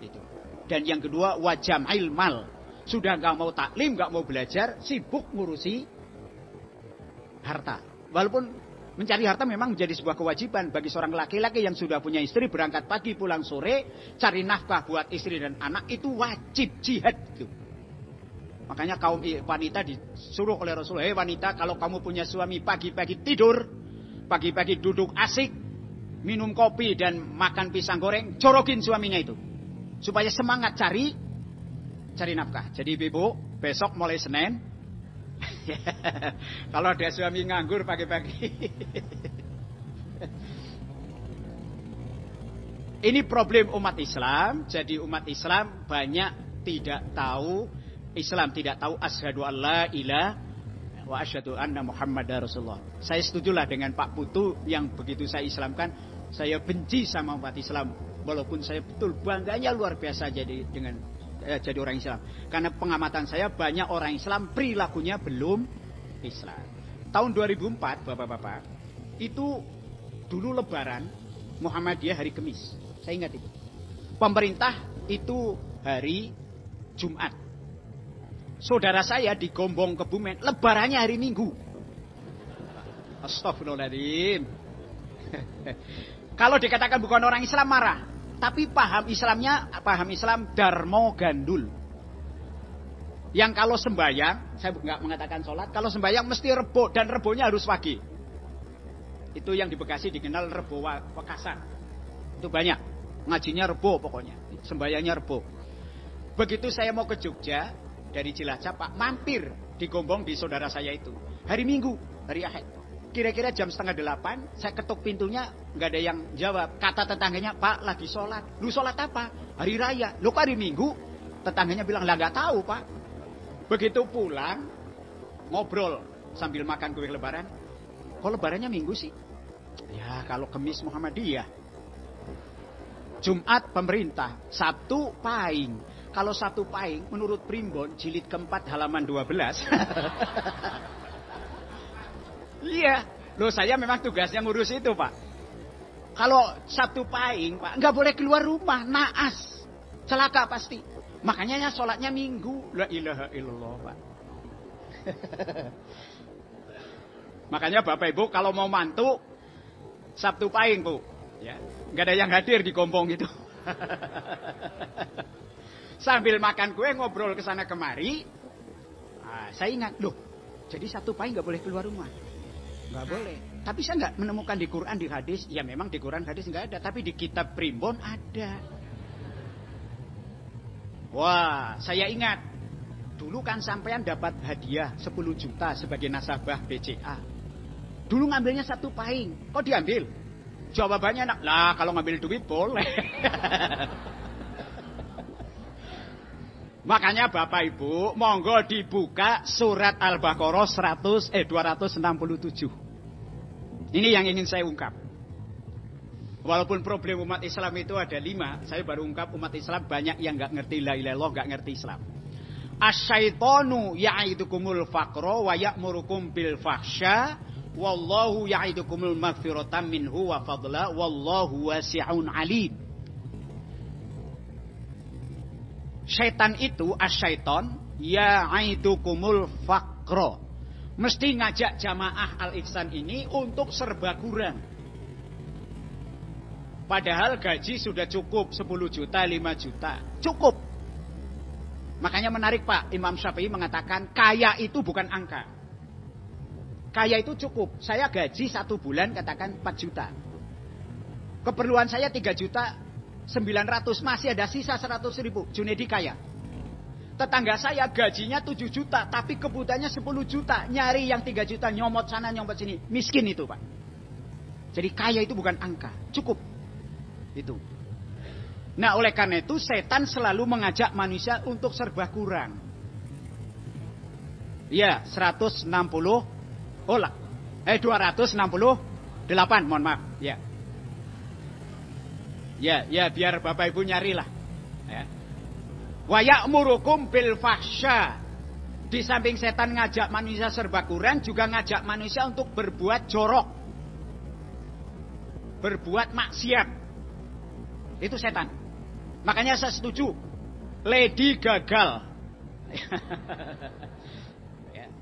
Itu. Dan yang kedua, wajam ilmal. Sudah enggak mau taklim, enggak mau belajar, sibuk ngurusi harta. Walaupun mencari harta memang menjadi sebuah kewajiban bagi seorang laki-laki yang sudah punya istri, berangkat pagi pulang sore, cari nafkah buat istri dan anak, itu wajib jihad itu. Makanya kaum wanita disuruh oleh Rasul, hei wanita, kalau kamu punya suami pagi-pagi tidur, pagi-pagi duduk asik, minum kopi dan makan pisang goreng, jorokin suaminya itu. Supaya semangat cari nafkah. Jadi ibu, besok mulai Senin, kalau ada suami nganggur pagi-pagi. Ini problem umat Islam. Jadi umat Islam banyak tidak tahu Islam, tidak tahu asyhadu alla ilaha wa asyhadu anna Muhammadar Rasulullah. Saya setujulah dengan Pak Putu yang begitu saya Islamkan, saya benci sama umat Islam. Walaupun saya betul bangganya luar biasa jadi orang Islam. Karena pengamatan saya banyak orang Islam perilakunya belum Islam. Tahun 2004 bapak-bapak, itu dulu Lebaran Muhammadiyah hari Kamis. Saya ingat itu. Pemerintah itu hari Jumat. Saudara saya di Gombong Kebumen, lebarannya hari Minggu. Astagfirullahaladzim. Kalau dikatakan bukan orang Islam marah. Tapi paham Islam Darmo Gandul. Yang kalau sembahyang, saya nggak mengatakan sholat, kalau sembahyang mesti rebo, dan rebonya harus pagi. Itu yang di Bekasi dikenal rebo Wekasan. Itu banyak. Ngajinya rebo pokoknya. Sembahyangnya rebo. Begitu saya mau ke Jogja, dari Cilacap, Pak, mampir di Gombong di saudara saya itu. Hari Minggu, hari Ahad. Kira-kira jam 7:30, saya ketuk pintunya, nggak ada yang jawab. Kata tetangganya, Pak, lagi sholat. Lu sholat apa? Hari raya. Lu kok hari Minggu? Tetangganya bilang, lah nggak tahu, Pak. Begitu pulang, ngobrol sambil makan kue lebaran. Kok lebarannya Minggu sih? Ya, kalau Kamis Muhammadiyah. Jumat pemerintah, Sabtu Paing. Kalau Sabtu Paing, menurut Primbon, jilid keempat halaman 12. Iya, loh saya memang tugasnya ngurus itu, Pak. Kalau Sabtu Paing, Pak, nggak boleh keluar rumah, naas, celaka pasti. Makanya sholatnya Minggu. La ilaha illallah, Pak. Makanya Bapak Ibu kalau mau mantu, Sabtu Paing, Bu. Ya, nggak ada yang hadir di Gombong itu. Sambil makan kue ngobrol ke sana kemari. Nah, saya ingat, loh, jadi Sabtu Pagi nggak boleh keluar rumah, nggak boleh. Tapi saya nggak menemukan di Quran, di hadis. Ya memang di Quran hadis nggak ada, tapi di kitab Primbon ada. Wah, saya ingat dulu kan sampean dapat hadiah 10 juta sebagai nasabah BCA. Dulu ngambilnya Sabtu Pahing, kok diambil? Jawabannya enak, lah kalau ngambil duit boleh. Makanya Bapak Ibu, monggo dibuka surat Al-Baqarah 267. Ini yang ingin saya ungkap. Walaupun problem umat Islam itu ada 5, saya baru ungkap umat Islam banyak yang nggak ngerti la ilaha illallah, nggak ngerti Islam. Asyaitonu ya'idukumul faqra wa ya'murukum bil fahsya wallahu ya'idukumul maghfiratan minhu wa fadla wallahu wasi'un alim. Syaitan itu, asyaiton ya'idukumul faqra, mesti ngajak jamaah Al-Ihsan ini untuk serba kurang. Padahal gaji sudah cukup 10 juta, 5 juta. Cukup. Makanya menarik Pak, Imam Syafi'i mengatakan kaya itu bukan angka. Kaya itu cukup. Saya gaji 1 bulan katakan 4 juta. Keperluan saya 3 juta 900, masih ada sisa 100 ribu. Junedi kaya. Tetangga saya gajinya 7 juta, tapi kebutuhannya 10 juta. Nyari yang 3 juta, nyomot sana, nyomot sini. Miskin itu Pak. Jadi kaya itu bukan angka, cukup. Itu. Nah oleh karena itu setan selalu mengajak manusia untuk serba kurang. Ya 268, mohon maaf. Ya. Ya biar Bapak Ibu nyari lah. Ya. Wa ya'murukum bil fahsya. Di samping setan ngajak manusia serba kurang, juga ngajak manusia untuk berbuat jorok. Berbuat maksiat. Itu setan. Makanya saya setuju. Lady gagal. Ya.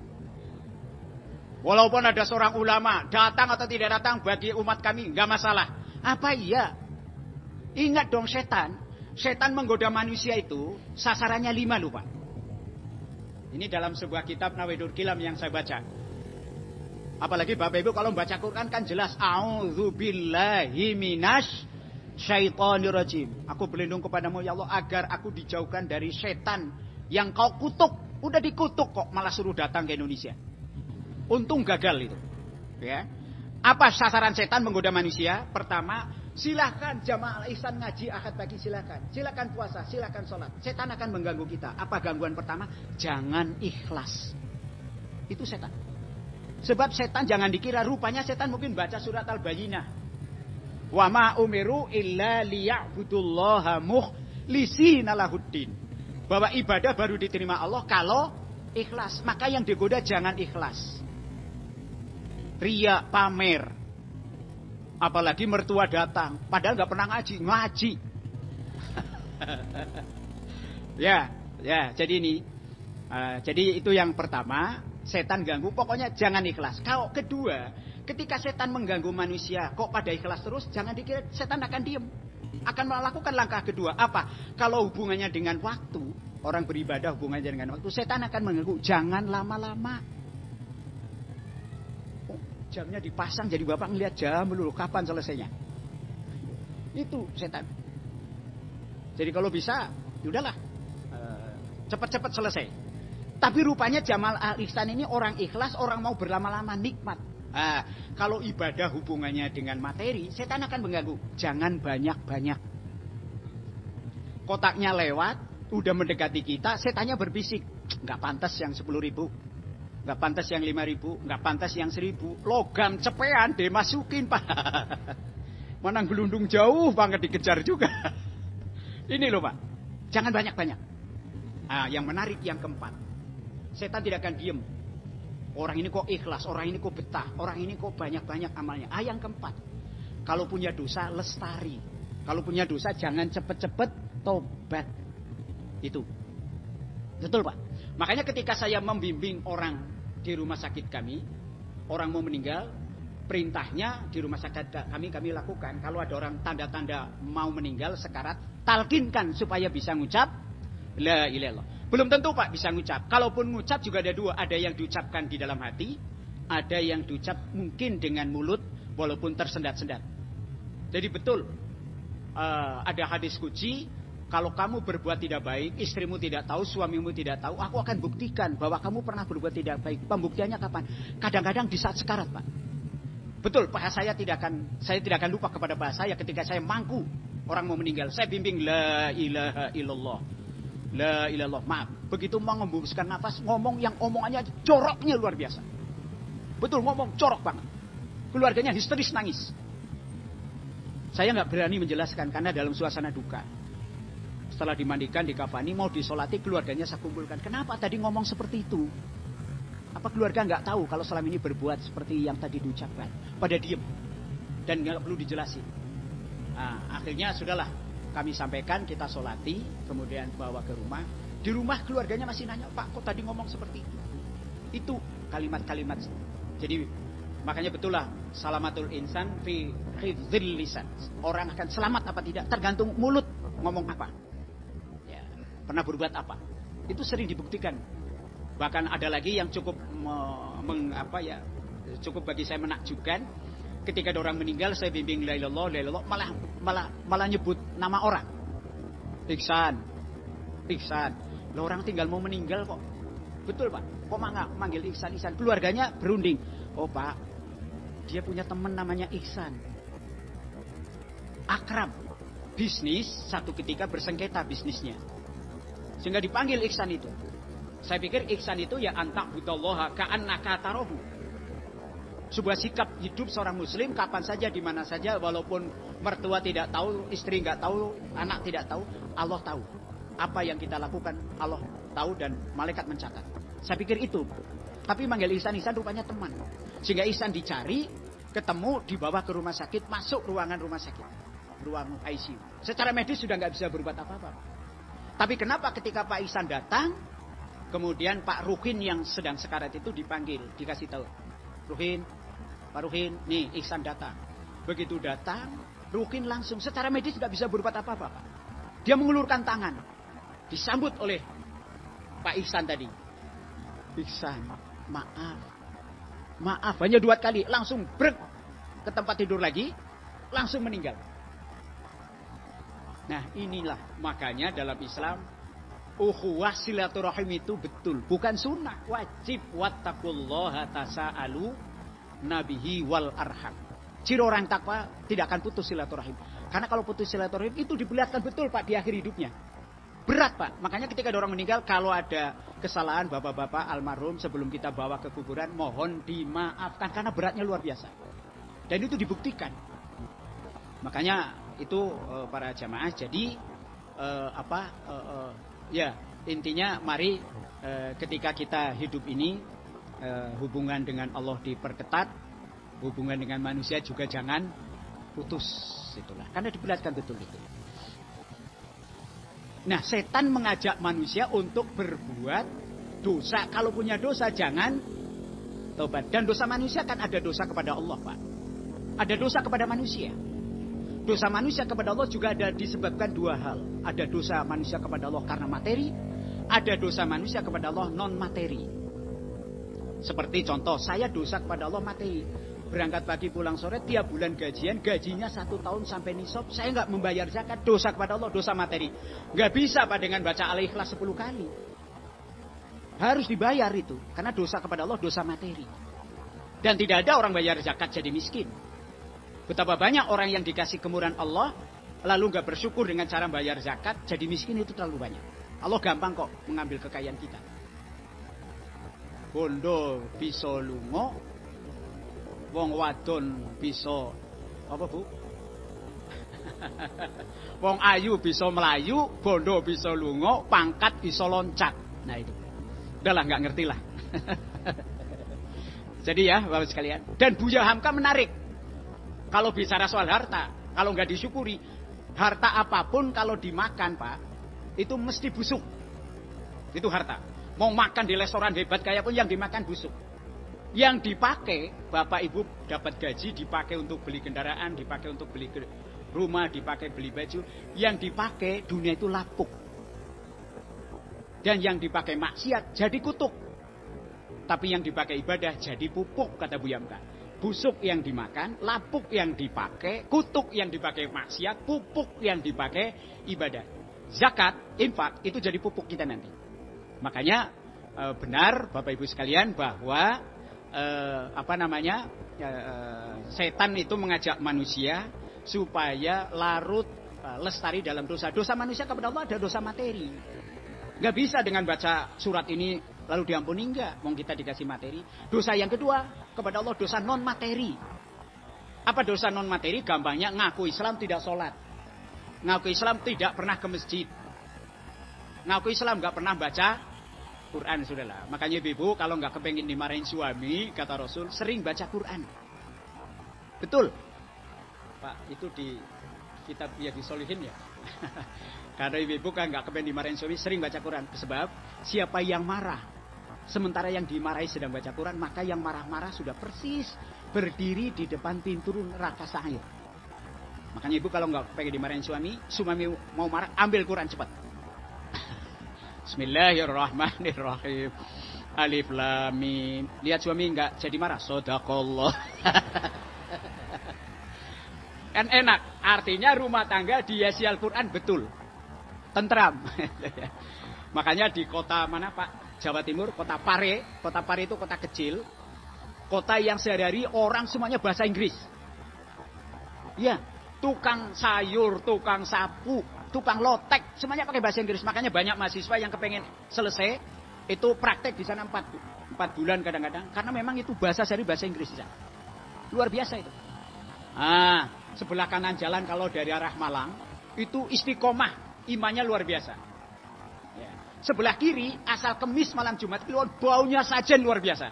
Walaupun ada seorang ulama datang atau tidak datang bagi umat kami nggak masalah. Apa iya? Ingat dong setan. Setan menggoda manusia itu sasarannya 5 loh Pak. Ini dalam sebuah kitab Nawaidur Kilam yang saya baca. Apalagi Bapak Ibu kalau membaca Quran kan jelas. A'udzubillahi minasy syaitonir rajim. Aku berlindung kepadamu ya Allah agar aku dijauhkan dari setan yang kau kutuk. Udah dikutuk kok malah suruh datang ke Indonesia. Untung gagal itu. Ya. Apa sasaran setan menggoda manusia? Pertama, silakan jamaah ihsan ngaji akad pagi silakan. Silakan puasa, silakan sholat. Setan akan mengganggu kita. Apa gangguan pertama? Jangan ikhlas. Itu setan. Sebab setan jangan dikira rupanya setan mungkin baca surat Al-Bayyinah. Wa ma umiru illa liya'budullaha mukhlisina lahuddin. Bahwa ibadah baru diterima Allah kalau ikhlas. Maka yang digoda jangan ikhlas. Riya, pamer. Apalagi mertua datang, padahal nggak pernah ngaji. Ya, jadi ini. Jadi itu yang pertama, setan ganggu. Pokoknya jangan ikhlas. Kalau kedua, ketika setan mengganggu manusia, kok pada ikhlas terus, jangan dikira setan akan diem. Akan melakukan langkah kedua. Apa? Kalau hubungannya dengan waktu, orang beribadah hubungannya dengan waktu, setan akan mengganggu. Jangan lama-lama. Oh, jamnya dipasang, jadi bapak ngeliat jam dulu, kapan selesainya? Itu setan. Jadi kalau bisa, yaudahlah, cepat-cepat selesai. Tapi rupanya Jamal Al-Ihsan ini orang ikhlas, orang mau berlama-lama, nikmat. Kalau ibadah hubungannya dengan materi, setan akan mengganggu. Jangan banyak-banyak. Kotaknya lewat, udah mendekati kita, setannya berbisik. Nggak pantas yang 10.000, nggak pantas yang 5.000, nggak pantas yang 1.000. Logam cepean dimasukin Pak. Mana gelundung jauh banget dikejar juga. Ini loh Pak, jangan banyak-banyak. Yang menarik yang keempat, setan tidak akan diem. Orang ini kok ikhlas, orang ini kok betah, orang ini kok banyak-banyak amalnya. Yang keempat, kalau punya dosa lestari. Kalau punya dosa jangan cepet-cepet tobat. Itu. Betul Pak. Makanya ketika saya membimbing orang di rumah sakit kami, orang mau meninggal, perintahnya di rumah sakit kami lakukan. Kalau ada orang tanda-tanda mau meninggal sekarat, talkinkan supaya bisa ngucap la ilaha illallah. Belum tentu Pak bisa ngucap. Kalaupun ngucap juga ada dua. Ada yang diucapkan di dalam hati. Ada yang diucap mungkin dengan mulut. Walaupun tersendat-sendat. Jadi betul. Ada hadis kunci. Kalau kamu berbuat tidak baik. Istrimu tidak tahu. Suamimu tidak tahu. Aku akan buktikan bahwa kamu pernah berbuat tidak baik. Pembuktiannya kapan? Kadang-kadang di saat sekarat Pak. Betul Pak. Saya tidak akan lupa kepada Pak saya ketika saya mangku. Orang mau meninggal. Saya bimbing la ilaha illallah. La ilallah, maaf. Begitu mau ngembuskan nafas, ngomong yang omongannya coroknya luar biasa. Betul, ngomong corok banget. Keluarganya histeris nangis. Saya nggak berani menjelaskan karena dalam suasana duka. Setelah dimandikan, dikafani, mau disolati, keluarganya saya kumpulkan. Kenapa tadi ngomong seperti itu? Apa keluarga nggak tahu kalau selama ini berbuat seperti yang tadi diucapkan? Pada diem dan nggak perlu dijelasin. Akhirnya sudahlah. Kami sampaikan, kita solati, kemudian bawa ke rumah. Di rumah keluarganya masih nanya, Pak kok tadi ngomong seperti itu? Itu kalimat-kalimat. Jadi makanya betul lah, salamatul insan fi hifdzil lisan. Orang akan selamat apa tidak tergantung mulut ngomong apa. Ya, pernah berbuat apa. Itu sering dibuktikan. Bahkan ada lagi yang cukup cukup bagi saya menakjubkan. Ketika ada orang meninggal, saya bimbing la ilallah, malah nyebut nama orang. Ihsan. Loh, orang tinggal mau meninggal kok. Betul Pak. Kok manggil Ihsan. Keluarganya berunding. Oh Pak, dia punya teman namanya Ihsan. Akrab. Bisnis satu ketika bersengketa bisnisnya. Sehingga dipanggil Ihsan itu. Saya pikir Ihsan itu ya anta'budallaha ka'annaka tarahu. Sebuah sikap hidup seorang muslim kapan saja, di mana saja, walaupun mertua tidak tahu, istri nggak tahu, anak tidak tahu, Allah tahu. Apa yang kita lakukan Allah tahu dan malaikat mencatat. Saya pikir itu. Tapi manggil Ihsan rupanya teman. Sehingga Ihsan dicari, ketemu, dibawa ke rumah sakit, masuk ruangan rumah sakit, ruang ICU. Secara medis sudah nggak bisa berbuat apa-apa. Tapi kenapa ketika Pak Ihsan datang, kemudian Pak Ruhin yang sedang sekarat itu dipanggil, dikasih tahu, Pak Ruhin, nih Ihsan datang. Begitu datang, Ruhin langsung secara medis nggak bisa berbuat apa-apa, Pak. Dia mengulurkan tangan, disambut oleh Pak Ihsan tadi. Ihsan, maaf, hanya 2 kali, langsung brek ke tempat tidur lagi, langsung meninggal. Nah inilah makanya dalam Islam ukhuwah silaturahim itu betul, bukan sunnah, wajib. Wattaqullaha tasa'alu nabihi wal arham. Ciri orang takwa tidak akan putus silaturahim. Karena kalau putus silaturahim itu diperlihatkan betul Pak di akhir hidupnya. Berat Pak. Makanya ketika ada orang meninggal, kalau ada kesalahan bapak-bapak almarhum sebelum kita bawa ke kuburan, mohon dimaafkan karena beratnya luar biasa. Dan itu dibuktikan. Makanya itu para jamaah jadi ya intinya mari ketika kita hidup ini hubungan dengan Allah diperketat, hubungan dengan manusia juga jangan putus, itulah karena diperlihatkan betul itu. Nah, setan mengajak manusia untuk berbuat dosa. Kalau punya dosa jangan tobat. Dan dosa manusia kan ada dosa kepada Allah, Pak. Ada dosa kepada manusia. Dosa manusia kepada Allah juga ada disebabkan 2 hal. Ada dosa manusia kepada Allah karena materi, ada dosa manusia kepada Allah non materi. Seperti contoh, saya dosa kepada Allah materi. Berangkat pagi pulang sore, tiap bulan gajinya 1 tahun sampai nisab, saya nggak membayar zakat, dosa kepada Allah, dosa materi. Nggak bisa Pak dengan baca Al-Ikhlas 10 kali. Harus dibayar itu, karena dosa kepada Allah, dosa materi. Dan tidak ada orang bayar zakat jadi miskin. Betapa banyak orang yang dikasih kemurahan Allah, lalu nggak bersyukur dengan cara bayar zakat, jadi miskin itu terlalu banyak. Allah gampang kok mengambil kekayaan kita. Bondo bisa lungo, wong wadon bisa apa Bu? Wong ayu bisa melayu, bondo bisa lungo, pangkat bisa loncat. Nah itu. Udahlah nggak ngerti lah. Jadi ya Bapak sekalian. Dan Buya Hamka menarik. Kalau bicara soal harta, kalau nggak disyukuri, harta apapun kalau dimakan Pak, itu mesti busuk. Itu harta. Mau makan di restoran hebat kayak pun yang dimakan busuk. Yang dipakai, Bapak Ibu dapat gaji, dipakai untuk beli kendaraan, dipakai untuk beli rumah, dipakai beli baju. Yang dipakai dunia itu lapuk. Dan yang dipakai maksiat jadi kutuk. Tapi yang dipakai ibadah jadi pupuk, kata Buya Hamka. Busuk yang dimakan, lapuk yang dipakai, kutuk yang dipakai maksiat, pupuk yang dipakai ibadah. Zakat, infak itu jadi pupuk kita nanti. Makanya benar Bapak Ibu sekalian bahwa setan itu mengajak manusia supaya larut lestari dalam dosa. Dosa manusia kepada Allah ada dosa materi. Gak bisa dengan baca surat ini lalu diampuni, enggak. Mau kita dikasih materi. Dosa yang kedua kepada Allah dosa non materi. Apa dosa non materi? Gampangnya ngaku Islam tidak sholat, ngaku Islam tidak pernah ke masjid, ngaku Islam gak pernah baca Quran, sudahlah. Makanya ibu kalau nggak kepengen dimarahin suami, kata Rasul, sering baca Quran. Betul, Pak. Itu di kitab ya disolihin ya. Karena ibu kan nggak kepengen dimarahin suami, sering baca Quran. Sebab siapa yang marah, sementara yang dimarahi sedang baca Quran, maka yang marah-marah sudah persis berdiri di depan pintu neraka sa'ir. Makanya ibu kalau nggak pengen dimarahin suami mau marah, ambil Quran cepat. Bismillahirrahmanirrahim. Alif lam mim. Lihat suami enggak jadi marah. Shadaqallah. Kan enak. Artinya rumah tangga dihiasi Al-Quran betul. Tentram. Makanya di kota mana Pak? Jawa Timur, kota Pare. Kota Pare itu kota kecil. Kota yang sehari-hari orang semuanya bahasa Inggris. Ya, tukang sayur, tukang sapu, tukang lotek, semuanya pakai bahasa Inggris. Makanya banyak mahasiswa yang kepengen selesai, itu praktek di sana 4 bulan kadang-kadang. Karena memang itu bahasa sehari bahasa Inggris. Luar biasa itu. Sebelah kanan jalan kalau dari arah Malang, itu istiqomah, imannya luar biasa. Ya. Sebelah kiri, asal Kemis malam Jumat, keluar baunya sajen luar biasa.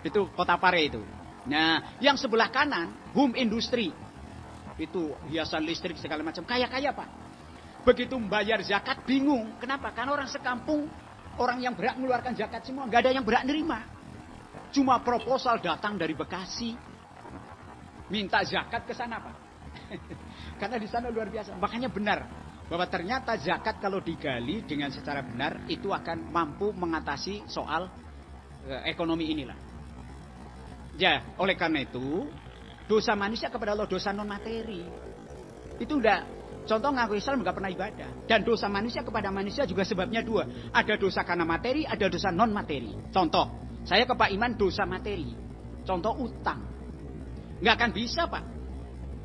Itu kota Pare itu. Nah, yang sebelah kanan, home industry. Itu hiasan listrik segala macam. Kaya-kaya Pak. Begitu membayar zakat bingung. Kenapa? Karena orang sekampung, orang yang berhak mengeluarkan zakat semua, nggak ada yang berhak nerima. Cuma proposal datang dari Bekasi. Minta zakat ke sana Pak. Karena di sana luar biasa. Makanya benar. Bahwa ternyata zakat kalau digali dengan secara benar, itu akan mampu mengatasi soal ekonomi inilah. Ya, oleh karena itu, dosa manusia kepada Allah dosa non materi. Itu udah contoh ngaku Islam nggak pernah ibadah. Dan dosa manusia kepada manusia juga sebabnya 2. Ada dosa karena materi, ada dosa non materi. Contoh, saya ke Pak Iman dosa materi. Contoh utang. Nggak akan bisa Pak.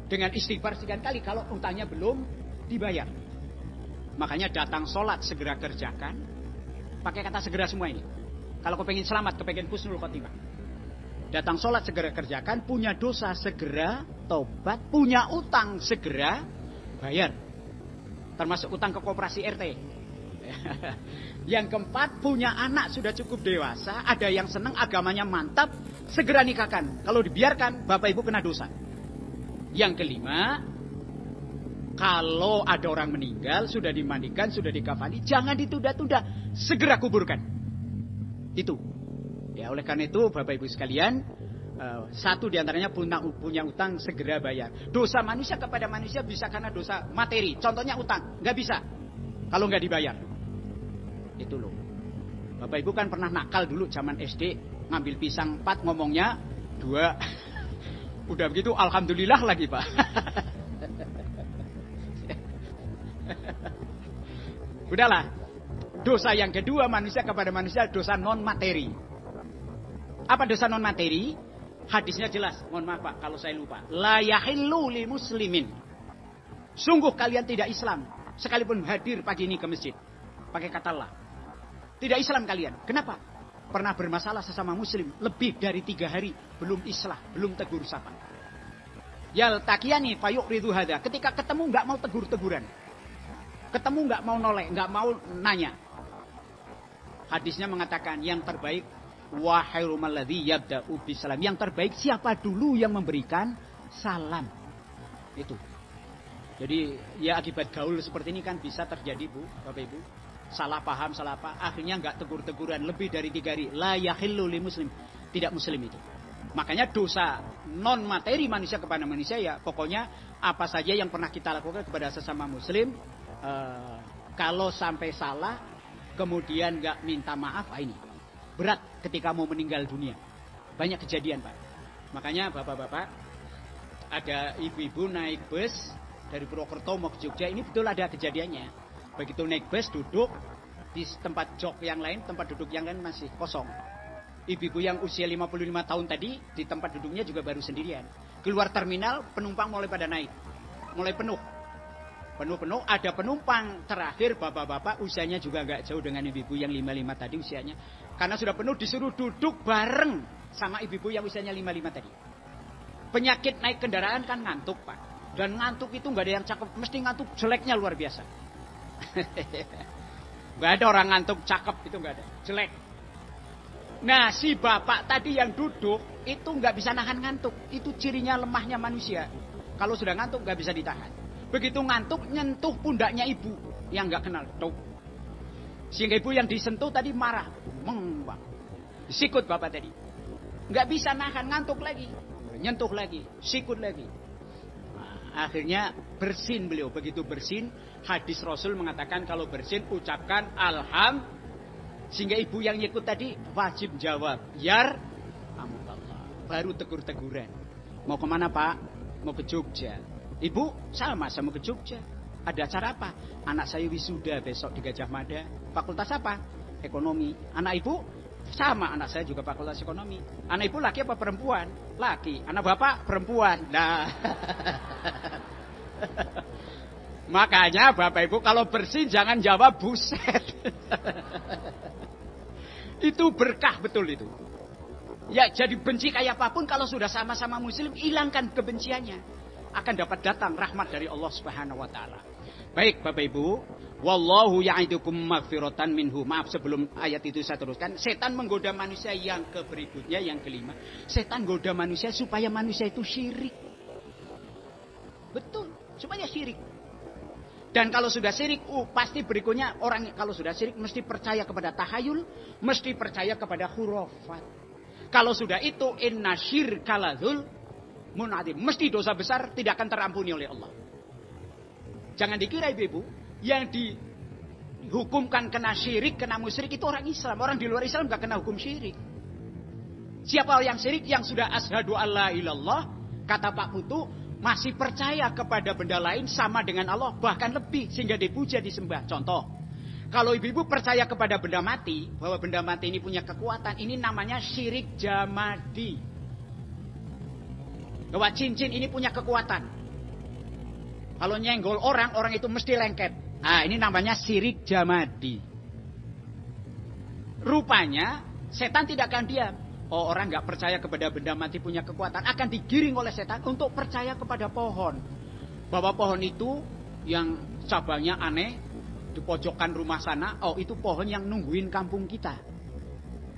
Dengan istighfar sekian kali kalau utangnya belum dibayar. Makanya datang sholat segera kerjakan. Pakai kata segera semua ini. Kalau kepengen selamat, kepengen husnul khotimah. Datang sholat segera kerjakan, punya dosa segera tobat, punya utang segera bayar. Termasuk utang ke koperasi RT. Yang keempat, punya anak sudah cukup dewasa, ada yang senang agamanya mantap, segera nikahkan. Kalau dibiarkan, bapak ibu kena dosa. Yang kelima, kalau ada orang meninggal, sudah dimandikan, sudah dikafani, jangan ditunda-tunda, segera kuburkan. Itu. Ya, oleh karena itu Bapak Ibu sekalian, satu diantaranya punya utang segera bayar. Dosa manusia kepada manusia bisa karena dosa materi. Contohnya utang, nggak bisa kalau nggak dibayar. Itu loh. Bapak Ibu kan pernah nakal dulu zaman SD, ngambil pisang 4 ngomongnya 2. Udah begitu alhamdulillah lagi Pak. Udahlah. Dosa yang kedua manusia kepada manusia dosa non materi. Apa dosa non materi? Hadisnya jelas. Mohon maaf Pak kalau saya lupa. La yahillu li muslimin. Sungguh kalian tidak Islam sekalipun hadir pagi ini ke masjid. Pakai kata la. Tidak Islam kalian. Kenapa? Pernah bermasalah sesama muslim lebih dari 3 hari belum islah, belum tegur sapa. Yaltaqiyani fayuqridu hadza. Ketika ketemu enggak mau tegur-teguran. Ketemu enggak mau noleh, enggak mau nanya. Hadisnya mengatakan yang terbaik wa khairum alladzi yabda'u bisalam. Yang terbaik siapa dulu yang memberikan salam. Itu. Jadi ya akibat gaul seperti ini kan bisa terjadi Bu, Bapak Ibu. Salah paham, salah apa. Akhirnya enggak tegur-teguran lebih dari 3 hari. La yahillu li muslim. Tidak muslim itu. Makanya dosa non materi manusia kepada manusia ya pokoknya apa saja yang pernah kita lakukan kepada sesama muslim, kalau sampai salah kemudian nggak minta maaf, ini berat ketika mau meninggal dunia. Banyak kejadian Pak. Makanya bapak-bapak, ada ibu-ibu naik bus dari Purwokerto mau ke Jogja, ini betul ada kejadiannya. Begitu naik bus duduk di tempat jok yang lain, tempat duduk yang lain masih kosong. Ibu-ibu yang usia 55 tahun tadi di tempat duduknya juga baru sendirian. Keluar terminal penumpang mulai pada naik, mulai penuh. Penuh-penuh, ada penumpang terakhir bapak-bapak usianya juga gak jauh dengan ibu-ibu yang 55 tadi usianya. Karena sudah penuh disuruh duduk bareng sama ibu-ibu yang usianya 55 tadi. Penyakit naik kendaraan kan ngantuk Pak. Dan ngantuk itu gak ada yang cakep, mesti ngantuk jeleknya luar biasa. Gak ada orang ngantuk cakep, itu gak ada, jelek. Nah si bapak tadi yang duduk itu gak bisa nahan ngantuk. Itu cirinya lemahnya manusia. Kalau sudah ngantuk gak bisa ditahan. Begitu ngantuk nyentuh pundaknya ibu yang nggak kenal, tuh. Sehingga ibu yang disentuh tadi marah, mengbang, sikut bapak tadi, nggak bisa nahan ngantuk lagi, nyentuh lagi, sikut lagi. Nah, akhirnya bersin beliau. Begitu bersin, hadis Rasul mengatakan kalau bersin ucapkan alham. Sehingga ibu yang ikut tadi wajib jawab yar amukallah. Baru tegur-teguran. Mau kemana Pak? Mau ke Jogja. Ibu sama ke Jogja. Ada acara apa? Anak saya wisuda besok di Gajah Mada. Fakultas apa? Ekonomi. Anak ibu? Sama, anak saya juga fakultas ekonomi. Anak ibu laki apa perempuan? Laki. Anak bapak? Perempuan. Nah. Makanya bapak ibu kalau bersin jangan jawab buset. Itu berkah betul itu. Ya jadi benci kayak apapun kalau sudah sama-sama muslim, hilangkan kebenciannya. Akan dapat datang rahmat dari Allah Subhanahu wa taala. Baik Bapak Ibu, wallahu ya'idukum maghfiratan minhu. Maaf sebelum ayat itu saya teruskan, setan menggoda manusia yang berikutnya yang kelima. Setan goda manusia supaya manusia itu syirik. Betul, supaya syirik. Dan kalau sudah syirik, pasti berikutnya orang kalau sudah syirik mesti percaya kepada tahayul, mesti percaya kepada khurafat. Kalau sudah itu inna syirka ladzul mun'adzim, mesti dosa besar tidak akan terampuni oleh Allah. Jangan dikira ibu-ibu yang dihukumkan kena syirik, kena musyrik itu orang Islam. Orang di luar Islam gak kena hukum syirik. Siapa yang syirik? Yang sudah asyhadu alla ilallah, kata Pak Putu, masih percaya kepada benda lain sama dengan Allah, bahkan lebih sehingga dipuja disembah. Contoh, kalau ibu-ibu percaya kepada benda mati, bahwa benda mati ini punya kekuatan, ini namanya syirik jamadi. Bahwa cincin ini punya kekuatan. Kalau nyenggol orang itu mesti lengket. Nah, ini namanya syirik jamadi. Rupanya setan tidak akan diam. Oh, orang nggak percaya kepada benda mati punya kekuatan, akan digiring oleh setan untuk percaya kepada pohon. Bahwa pohon itu yang cabangnya aneh di pojokan rumah sana, oh itu pohon yang nungguin kampung kita.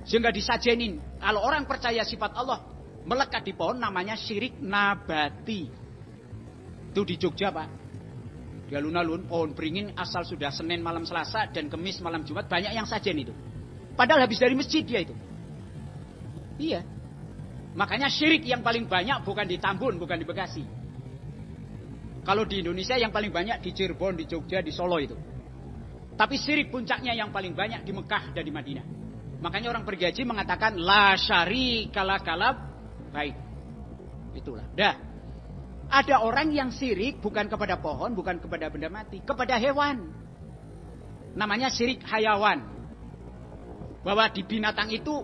Sehingga disajenin. Kalau orang percaya sifat Allah melekat di pohon, namanya syirik nabati. Itu di Jogja Pak. Di alun-alun pohon beringin asal sudah Senin malam Selasa dan Kemis malam Jumat banyak yang sajen itu. Padahal habis dari masjid dia itu. Iya. Makanya syirik yang paling banyak bukan di Tambun, bukan di Bekasi. Kalau di Indonesia yang paling banyak di Cirebon, di Jogja, di Solo itu. Tapi syirik puncaknya yang paling banyak di Mekah dan di Madinah. Makanya orang pergi haji mengatakan la syarika kalab baik. Itulah. Dah. Ada orang yang syirik bukan kepada pohon, bukan kepada benda mati, kepada hewan. Namanya syirik hayawan. Bahwa di binatang itu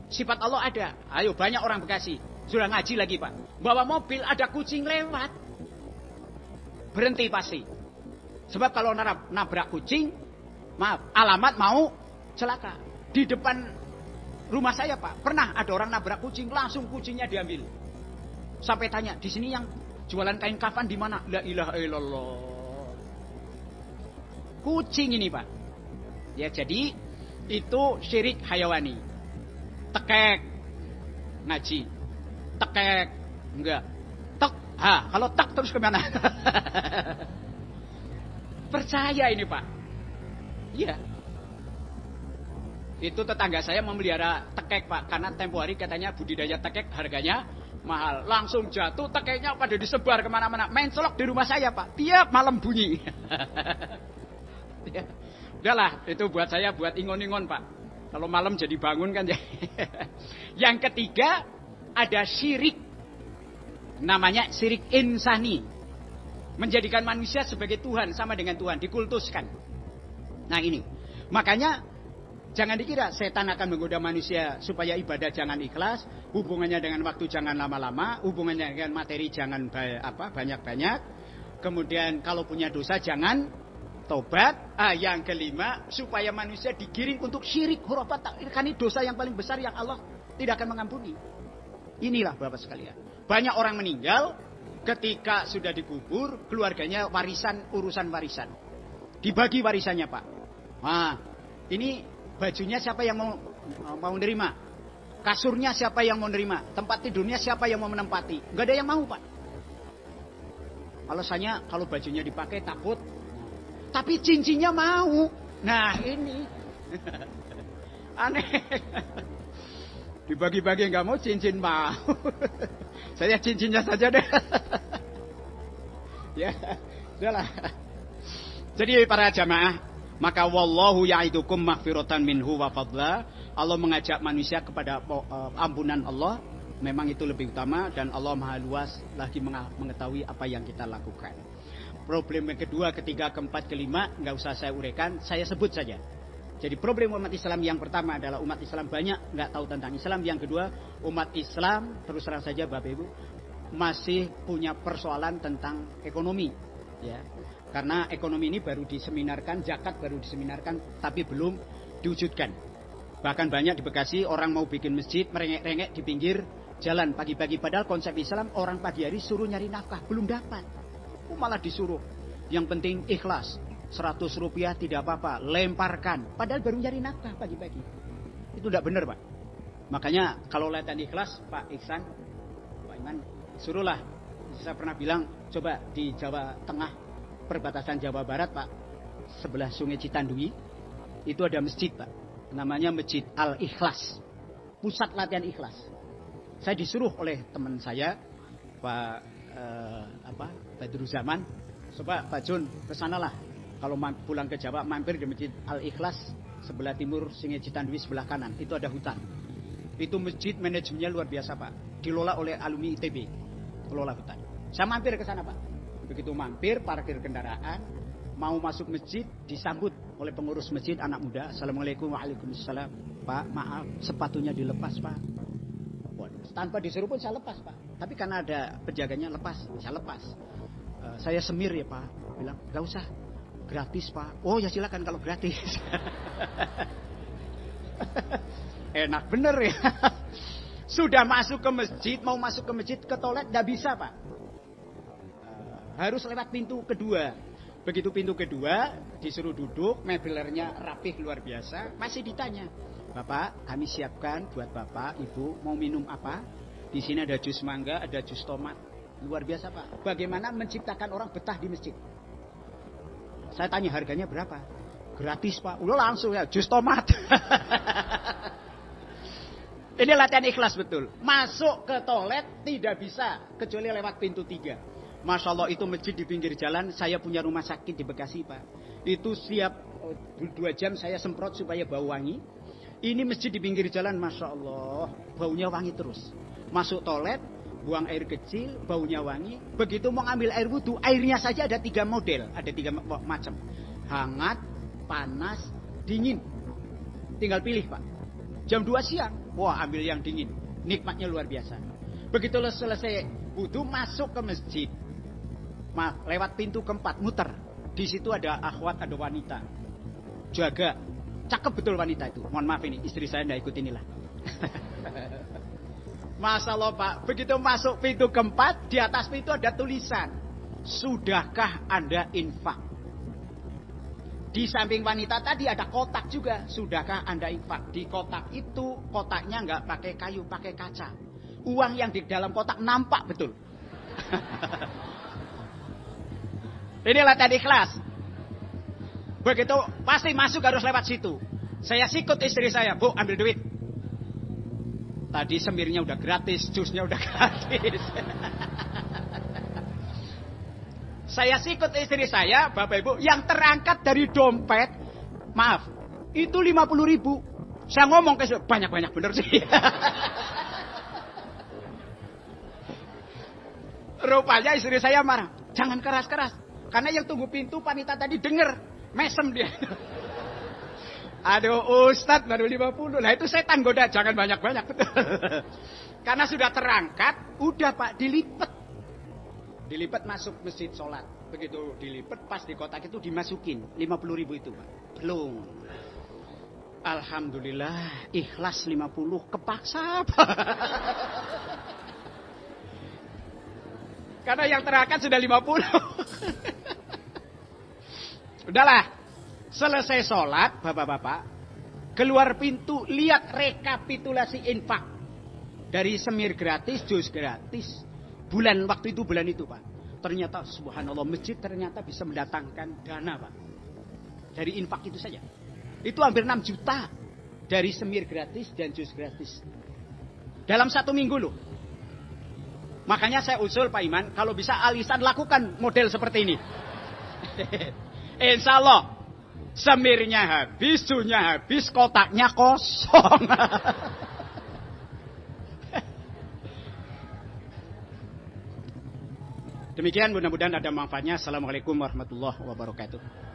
sifat Allah ada. Ayo banyak orang Bekasi sudah ngaji lagi Pak. Bawa mobil ada kucing lewat, berhenti pasti. Sebab kalau nabrak kucing, maaf, alamat mau celaka. Di depan rumah saya Pak, pernah ada orang nabrak kucing, langsung kucingnya diambil. Sampai tanya, di sini yang jualan kain kafan di mana? La ilaha illallah. Kucing ini Pak. Ya jadi itu syirik hayawani. Tekek ngaji, tekek enggak, tek. Kalau tek terus kemana? Percaya ini Pak. Iya. Itu tetangga saya memelihara tekek Pak, karena tempo hari katanya budidaya tekek harganya mahal. Langsung jatuh tekeknya pada disebar kemana-mana. Mencolok di rumah saya Pak, tiap malam bunyi. Ya. Udahlah, itu buat saya buat ingon-ingon Pak. Kalau malam jadi bangun kan ya. Yang ketiga ada syirik. Namanya syirik insani. Menjadikan manusia sebagai Tuhan, sama dengan Tuhan, dikultuskan. Nah ini. Makanya jangan dikira setan akan menggoda manusia supaya ibadah jangan ikhlas, hubungannya dengan waktu jangan lama-lama, hubungannya dengan materi jangan banyak-banyak. Kemudian kalau punya dosa jangan tobat. Yang kelima, supaya manusia digiring untuk syirik khurafat. Kan ini dosa yang paling besar yang Allah tidak akan mengampuni. Inilah Bapak sekalian. Banyak orang meninggal ketika sudah dikubur, keluarganya urusan warisan. Dibagi warisannya Pak. Nah, ini bajunya siapa yang mau menerima? Kasurnya siapa yang mau menerima? Tempat tidurnya siapa yang mau menempati? Gak ada yang mau Pak. Alasannya kalau bajunya dipakai takut. Tapi cincinnya mau. Nah ini aneh. Dibagi-bagi nggak mau, cincin mau. Saya cincinnya saja deh. Ya, sudahlah. Jadi para jamaah, maka wallahu ya'idukum maghfiratan minhu wa fadla. Allah mengajak manusia kepada ampunan Allah. Memang itu lebih utama dan Allah Maha luas lagi mengetahui apa yang kita lakukan. Problem yang kedua, ketiga, keempat, kelima nggak usah saya uraikan, saya sebut saja. Jadi problem umat Islam yang pertama adalah umat Islam banyak nggak tahu tentang Islam. Yang kedua, umat Islam terus terang saja Bapak Ibu masih punya persoalan tentang ekonomi, ya. Karena ekonomi ini baru diseminarkan, zakat baru diseminarkan, tapi belum diwujudkan. Bahkan banyak di Bekasi orang mau bikin masjid merengek-rengek di pinggir jalan pagi-pagi, padahal konsep Islam orang pagi hari suruh nyari nafkah belum dapat, malah disuruh yang penting ikhlas, 100 rupiah tidak apa-apa, lemparkan, padahal baru nyari nafkah pagi-pagi. Itu tidak benar Pak. Makanya kalau latihan ikhlas Pak Ihsan, Pak Iman, suruhlah. Saya pernah bilang coba di Jawa Tengah, perbatasan Jawa Barat Pak, sebelah Sungai Citandui itu ada masjid Pak, namanya Masjid Al-Ikhlas, pusat latihan ikhlas. Saya disuruh oleh teman saya Pak Badruzzaman, coba Pak Jun kesanalah kalau pulang ke Jawa mampir di Masjid Al-Ikhlas sebelah timur Sungai Citandui sebelah kanan itu ada hutan. Itu masjid manajemennya luar biasa Pak, dilola oleh alumni ITB, kelola hutan. Saya mampir ke sana Pak. Begitu mampir parkir kendaraan, mau masuk masjid disambut oleh pengurus masjid anak muda. Assalamualaikum, waalaikumsalam. Pak maaf sepatunya dilepas Pak. Tanpa disuruh pun saya lepas Pak. Tapi karena ada penjaganya lepas, saya lepas. Saya semir ya Pak. Bilang gak usah, gratis Pak. Oh ya silakan kalau gratis. Enak bener ya. Sudah masuk ke masjid, mau masuk ke masjid ke toilet gak bisa Pak. Harus lewat pintu kedua. Begitu pintu kedua disuruh duduk, mebelnya rapih luar biasa. Masih ditanya, Bapak, kami siapkan buat Bapak, Ibu, mau minum apa? Di sini ada jus mangga, ada jus tomat. Luar biasa Pak. Bagaimana menciptakan orang betah di masjid? Saya tanya harganya berapa? Gratis Pak. Udah langsung ya, jus tomat. Ini latihan ikhlas betul. Masuk ke toilet tidak bisa kecuali lewat pintu 3. Masya Allah itu masjid di pinggir jalan. Saya punya rumah sakit di Bekasi Pak. Itu siap 2 jam saya semprot supaya bau wangi. Ini masjid di pinggir jalan, Masya Allah, baunya wangi terus. Masuk toilet, buang air kecil, baunya wangi. Begitu mau ambil air wudhu, airnya saja ada 3 model, ada 3 macam. Hangat, panas, dingin. Tinggal pilih Pak. Jam 2 siang, wah ambil yang dingin. Nikmatnya luar biasa. Begitu selesai wudhu, masuk ke masjid. Lewat pintu keempat, muter. Di situ ada akhwat, ada wanita. Jaga. Cakep betul wanita itu. Mohon maaf ini, istri saya enggak ikut inilah. Masya Allah Pak. Begitu masuk pintu keempat, di atas pintu ada tulisan, sudahkah Anda infak? Di samping wanita tadi ada kotak juga. Sudahkah Anda infak? Di kotak itu, kotaknya enggak pakai kayu, pakai kaca. Uang yang di dalam kotak nampak betul. Ini latihan ikhlas. Begitu pasti masuk harus lewat situ. Saya sikut istri saya, Bu ambil duit. Tadi semirnya udah gratis, jusnya udah gratis. Saya sikut istri saya, Bapak Ibu, yang terangkat dari dompet, maaf, itu 50.000. Saya ngomong ke banyak-banyak bener sih. Rupanya istri saya marah, jangan keras-keras. Karena yang tunggu pintu wanita tadi denger. Mesem dia. Aduh Ustadz baru 50. Nah itu setan goda. Jangan banyak-banyak. Karena sudah terangkat. Udah Pak dilipat. Dilipat masuk masjid sholat. Begitu dilipat pas di kotak itu dimasukin 50.000 itu Pak. Belum. Alhamdulillah ikhlas 50 kepaksa Pak. Karena yang terangkat sudah 50. Udahlah, selesai sholat, bapak-bapak, keluar pintu, lihat rekapitulasi infak. Dari semir gratis, jus gratis. Waktu itu bulan itu Pak. Ternyata subhanallah masjid ternyata bisa mendatangkan dana Pak. Dari infak itu saja. Itu hampir 6 juta. Dari semir gratis dan jus gratis. Dalam 1 minggu loh. Makanya saya usul Pak Iman, kalau bisa alisan lakukan model seperti ini. Insya Allah, semirnya habis, sunya habis, kotaknya kosong. Demikian, mudah-mudahan ada manfaatnya. Assalamualaikum warahmatullahi wabarakatuh.